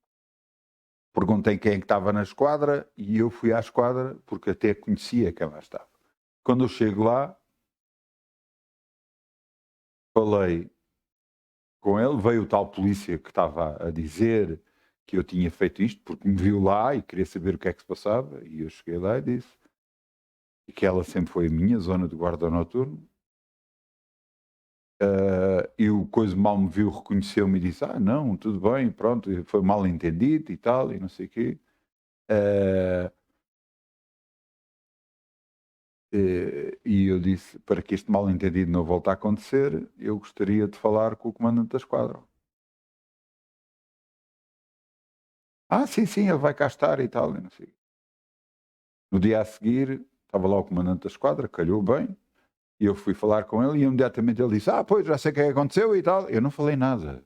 perguntei quem é que estava na esquadra e eu fui à esquadra porque até conhecia quem lá estava. Quando eu chego lá, falei com ele, veio o tal polícia que estava a dizer que eu tinha feito isto porque me viu lá e queria saber o que é que se passava e eu cheguei lá e disse que ela sempre foi a minha zona de guarda noturno. E o coisa mal me viu, reconheceu-me e disse: não, tudo bem, pronto, foi mal entendido e tal, e não sei o quê. Uh, e eu disse: para que este mal entendido não volte a acontecer, eu gostaria de falar com o comandante da esquadra. Sim, sim, ele vai cá estar e tal, e não sei. No dia a seguir, estava lá o comandante da esquadra, calhou bem, e eu fui falar com ele, e imediatamente ele disse: pois, já sei o que é que aconteceu e tal. Eu não falei nada.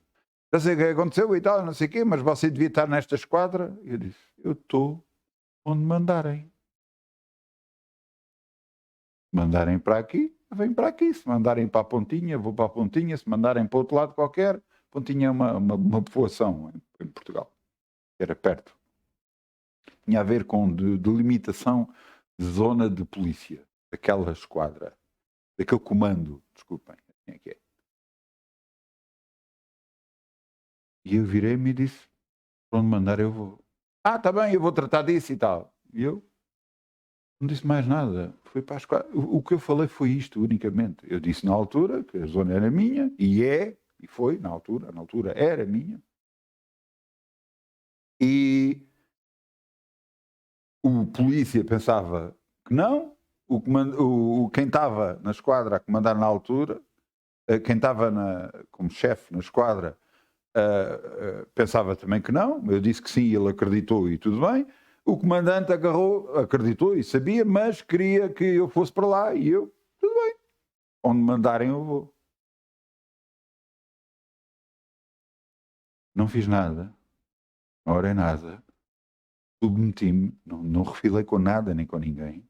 Já sei o que é que aconteceu e tal, não sei o quê, mas você devia estar nesta esquadra. E eu disse: eu estou onde mandarem. Mandarem para aqui, vem para aqui. Se mandarem para a Pontinha, vou para a Pontinha. Se mandarem para outro lado qualquer, Pontinha é uma povoação em Portugal, que era perto. Tinha a ver com delimitação de zona de polícia, daquela esquadra, daquele comando, desculpem, assim é que é. E eu virei-me e disse: para onde mandar eu vou. Está bem, eu vou tratar disso e tal. E eu não disse mais nada. Fui para a esquadra. O que eu falei foi isto unicamente. Eu disse na altura que a zona era minha, e foi na altura era minha. E o polícia pensava que não, quem estava na esquadra a comandar na altura, quem estava como chefe na esquadra, pensava também que não. Eu disse que sim, ele acreditou e tudo bem. O comandante acreditou e sabia, mas queria que eu fosse para lá e eu, tudo bem, onde mandarem eu vou. Não fiz nada, não orei nada, submeti-me, não refilei com nada nem com ninguém.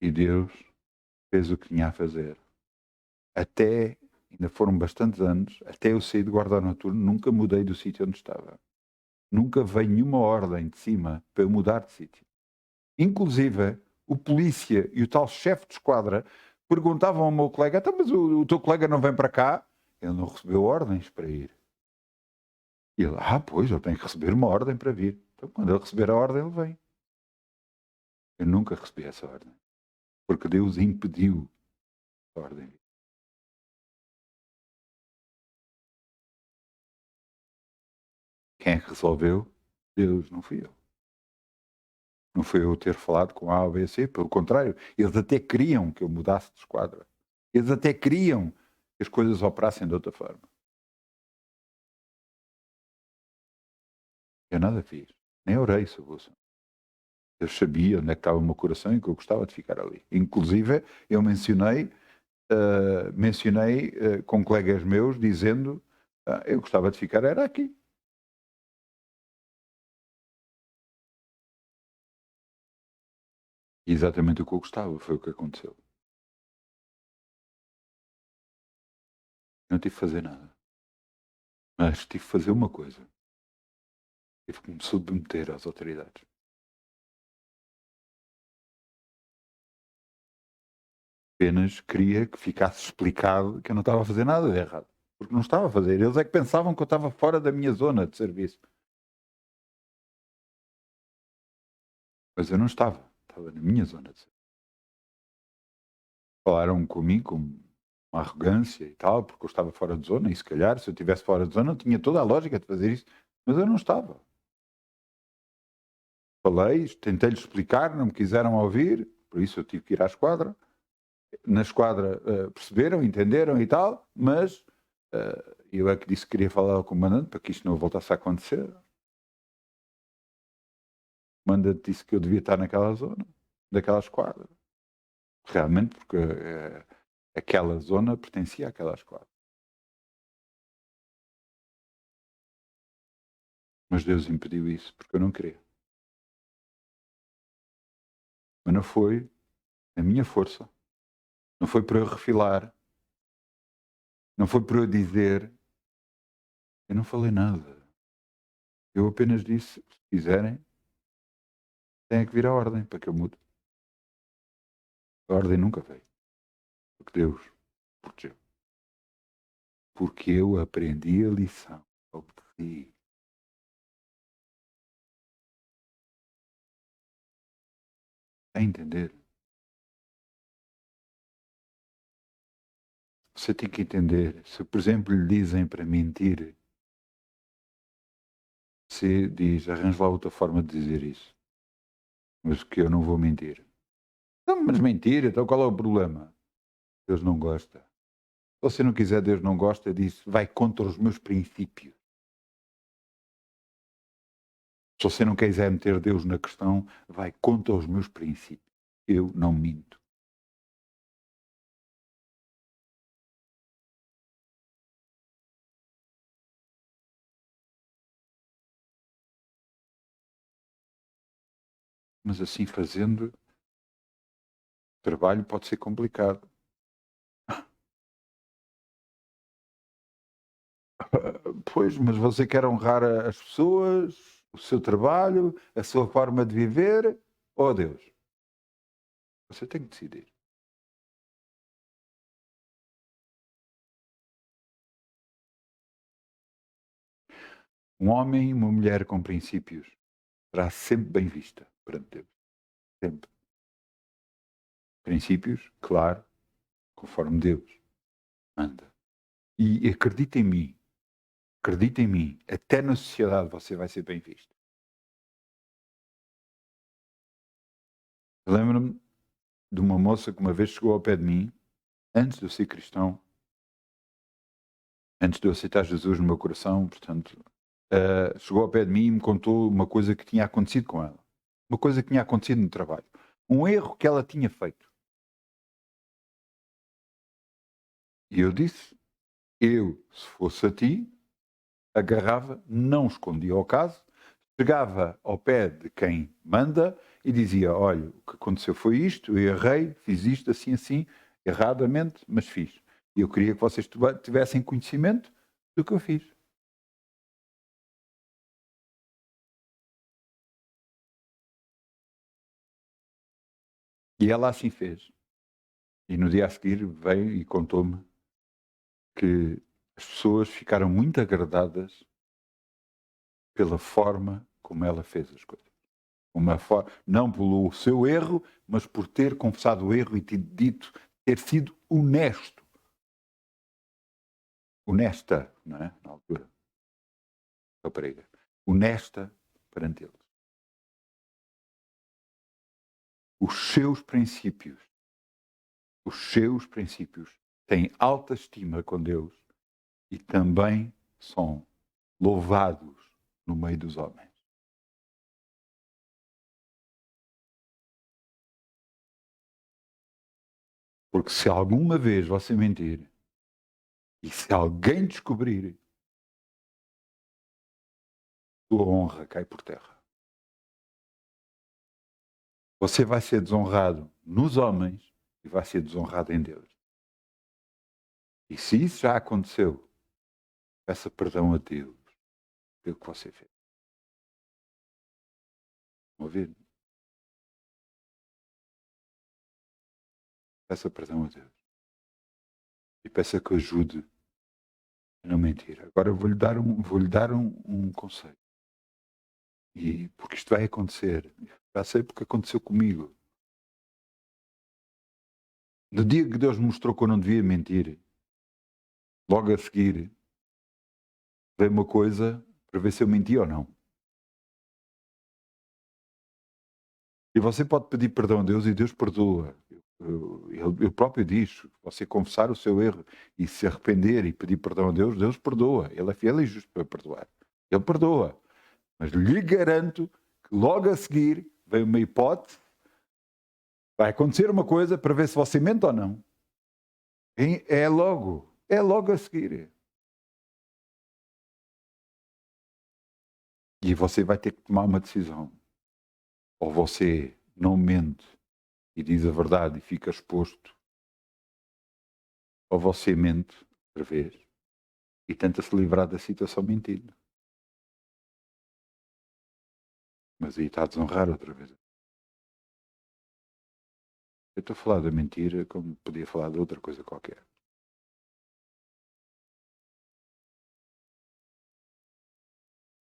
E Deus fez o que tinha a fazer. Até, ainda foram bastantes anos, até eu sair de guarda noturno, nunca mudei do sítio onde estava. Nunca veio nenhuma ordem de cima para eu mudar de sítio. Inclusive, o polícia e o tal chefe de esquadra perguntavam ao meu colega: então, mas o teu colega não vem para cá? Ele não recebeu ordens para ir. E ele: pois, eu tenho que receber uma ordem para vir. Então, quando ele receber a ordem, ele vem. Eu nunca recebi essa ordem, porque Deus impediu a ordem. Quem é que resolveu? Deus, não fui eu. Não foi eu ter falado com A, B, C, pelo contrário, eles até queriam que eu mudasse de esquadra. Eles até queriam que as coisas operassem de outra forma. Eu nada fiz, nem orei sobre o assunto. Eu sabia onde é que estava o meu coração e que eu gostava de ficar ali. Inclusive, eu mencionei com colegas meus dizendo eu gostava de ficar era aqui. E exatamente o que eu gostava foi o que aconteceu. Não tive que fazer nada. Mas tive que fazer uma coisa. Tive que me submeter às autoridades. Apenas queria que ficasse explicado que eu não estava a fazer nada de errado. Porque não estava a fazer. Eles é que pensavam que eu estava fora da minha zona de serviço. Mas eu não estava. Estava na minha zona de serviço. Falaram comigo com uma arrogância e tal, porque eu estava fora de zona. E se calhar, se eu estivesse fora de zona, eu tinha toda a lógica de fazer isso. Mas eu não estava. Falei, tentei-lhes explicar, não me quiseram ouvir. Por isso eu tive que ir à esquadra. Na esquadra perceberam, entenderam e tal, mas eu é que disse que queria falar ao comandante para que isto não voltasse a acontecer. O comandante disse que eu devia estar naquela zona, daquela esquadra. Realmente, porque aquela zona pertencia àquela esquadra. Mas Deus impediu isso, porque eu não queria. Mas não foi a minha força. Não foi por eu refilar. Não foi por eu dizer. Eu não falei nada. Eu apenas disse, se quiserem, tem que vir a ordem para que eu mude. A ordem nunca veio. Porque Deus protegeu. Porque eu aprendi a lição. Obedeci. A entender. Você tem que entender. Se, por exemplo, lhe dizem para mentir, você diz, arranja lá outra forma de dizer isso. Mas que eu não vou mentir. Não, mas mentira, então qual é o problema? Deus não gosta. Se você não quiser, Deus não gosta, diz, vai contra os meus princípios. Se você não quiser meter Deus na questão, vai contra os meus princípios. Eu não minto. Mas assim fazendo, o trabalho pode ser complicado. Pois, mas você quer honrar as pessoas, o seu trabalho, a sua forma de viver, ou Deus? Você tem que decidir. Um homem e uma mulher com princípios será sempre bem vista perante Deus. Sempre. Princípios, claro, conforme Deus manda. E acredita em mim, até na sociedade você vai ser bem visto. Lembro-me de uma moça que uma vez chegou ao pé de mim, antes de eu ser cristão, antes de eu aceitar Jesus no meu coração, portanto, chegou ao pé de mim e me contou uma coisa que tinha acontecido com ela. Uma coisa que tinha acontecido no trabalho. Um erro que ela tinha feito. E eu disse, se fosse a ti, agarrava, não escondia o caso, chegava ao pé de quem manda e dizia, olha, o que aconteceu foi isto, eu errei, fiz isto assim, assim, erradamente, mas fiz. E eu queria que vocês tivessem conhecimento do que eu fiz. E ela assim fez. E no dia a seguir veio e contou-me que as pessoas ficaram muito agradadas pela forma como ela fez as coisas. Não pelo seu erro, mas por ter confessado o erro e ter sido honesto. Honesta, não é? Na altura. Rapariga. Honesta perante eles. Os seus princípios têm alta estima com Deus e também são louvados no meio dos homens. Porque se alguma vez você mentir e se alguém descobrir, sua honra cai por terra. Você vai ser desonrado nos homens e vai ser desonrado em Deus. E se isso já aconteceu, peça perdão a Deus pelo que você fez. Vão ouvir? Peça perdão a Deus. E peça que ajude a não mentir. Agora eu vou-lhe dar um conselho. E porque isto vai acontecer. Já sei porque aconteceu comigo. No dia que Deus me mostrou que eu não devia mentir, logo a seguir, veio uma coisa para ver se eu mentia ou não. E você pode pedir perdão a Deus e Deus perdoa. Ele próprio diz, você confessar o seu erro e se arrepender e pedir perdão a Deus, Deus perdoa. Ele é fiel e justo para perdoar. Ele perdoa. Mas lhe garanto que logo a seguir vem uma hipótese, vai acontecer uma coisa para ver se você mente ou não. É logo a seguir. E você vai ter que tomar uma decisão. Ou você não mente e diz a verdade e fica exposto, ou você mente outra vez e tenta se livrar da situação mentindo. Mas aí está a desonrar outra vez. Eu estou a falar da mentira como podia falar de outra coisa qualquer.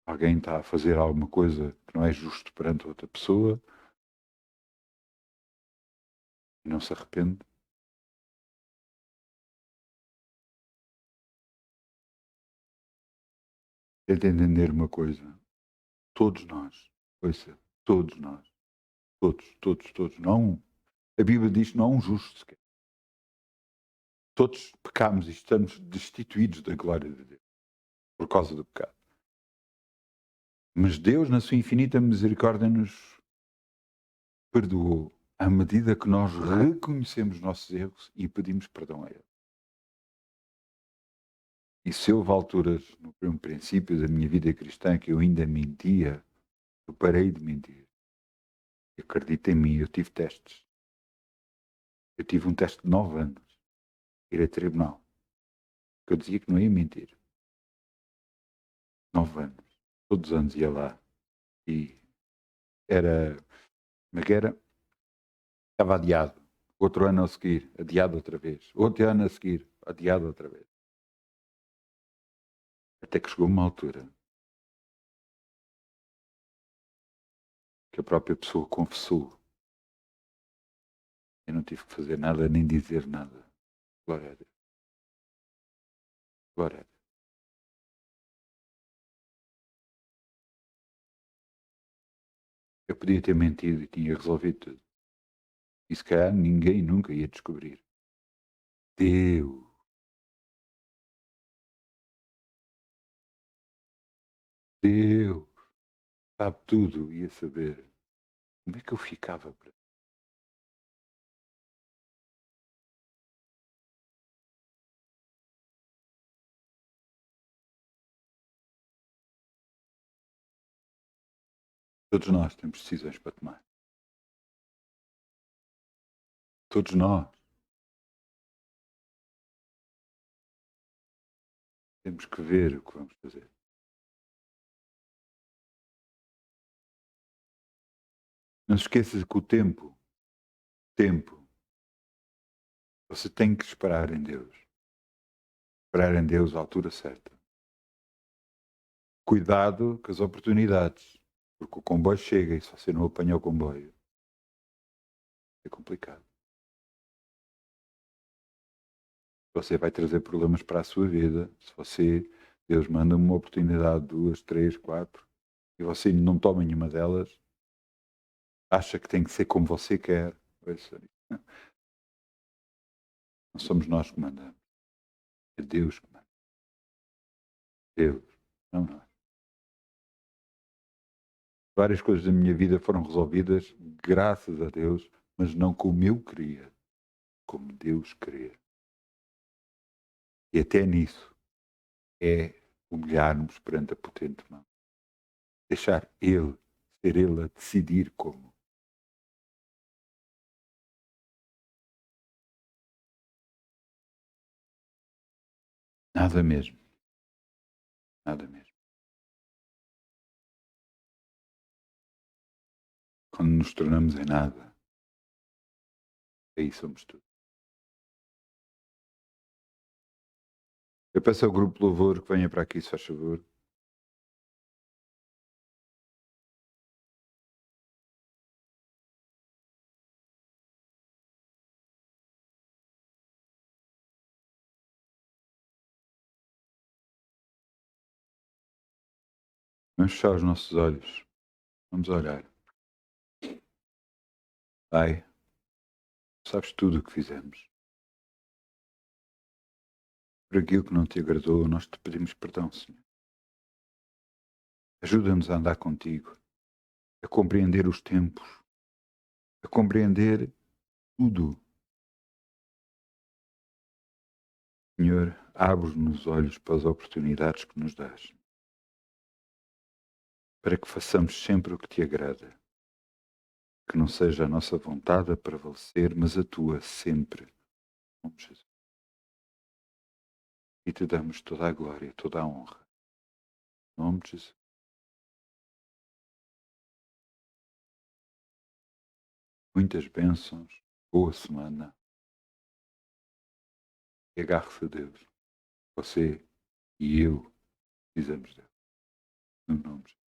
Alguém está a fazer alguma coisa que não é justo perante outra pessoa e não se arrepende. Tenta entender uma coisa. Todos nós, ouça, todos nós, todos, não. A Bíblia diz que não há um justo sequer. Todos pecamos e estamos destituídos da glória de Deus por causa do pecado. Mas Deus, na sua infinita misericórdia, nos perdoou à medida que nós reconhecemos nossos erros e pedimos perdão a Ele. E se houve alturas, no princípio da minha vida cristã, que eu ainda mentia, eu parei de mentir. Acredita em mim, eu tive testes. Eu tive um teste de 9 anos. Ir a tribunal. Que eu dizia que não ia mentir. 9 anos. Todos os anos ia lá. E era... Como é que era? Estava adiado. Outro ano a seguir, adiado outra vez. Outro ano a seguir, adiado outra vez. Até que chegou uma altura que a própria pessoa confessou. Eu não tive que fazer nada, nem dizer nada. Glória a Deus. Glória a Deus. Eu podia ter mentido e tinha resolvido tudo. E se calhar ninguém nunca ia descobrir. Deus sabe tudo, ia saber. Como é que eu ficava? Todos nós temos decisões para tomar. Todos nós temos que ver o que vamos fazer. Não se esqueça que o tempo, você tem que esperar em Deus. Esperar em Deus à altura certa. Cuidado com as oportunidades, porque o comboio chega e se você não apanhar o comboio, é complicado. Você vai trazer problemas para a sua vida. Se Deus manda uma oportunidade, 2, 3, 4, e você não toma nenhuma delas, acha que tem que ser como você quer. Não somos nós que mandamos. É Deus que manda. Deus, não nós. Várias coisas da minha vida foram resolvidas, graças a Deus, mas não como eu queria, como Deus queria. E até nisso é humilhar-nos perante a potente mão. Deixar Ele, ser Ele a decidir como. Nada mesmo. Nada mesmo. Quando nos tornamos em nada, aí somos tudo. Eu peço ao grupo de louvor que venha para aqui, se faz favor. Vamos fechar os nossos olhos. Vamos orar. Pai, sabes tudo o que fizemos. Por aquilo que não te agradou, nós te pedimos perdão, Senhor. Ajuda-nos a andar contigo, a compreender os tempos, a compreender tudo. Senhor, abre-nos os olhos para as oportunidades que nos dás, para que façamos sempre o que te agrada, que não seja a nossa vontade a prevalecer, mas a tua sempre. Em nome de Jesus. E te damos toda a glória, toda a honra. Em nome de Jesus. Muitas bênçãos, boa semana. E agarre-se a Deus. Você e eu precisamos dele. No nome de Jesus.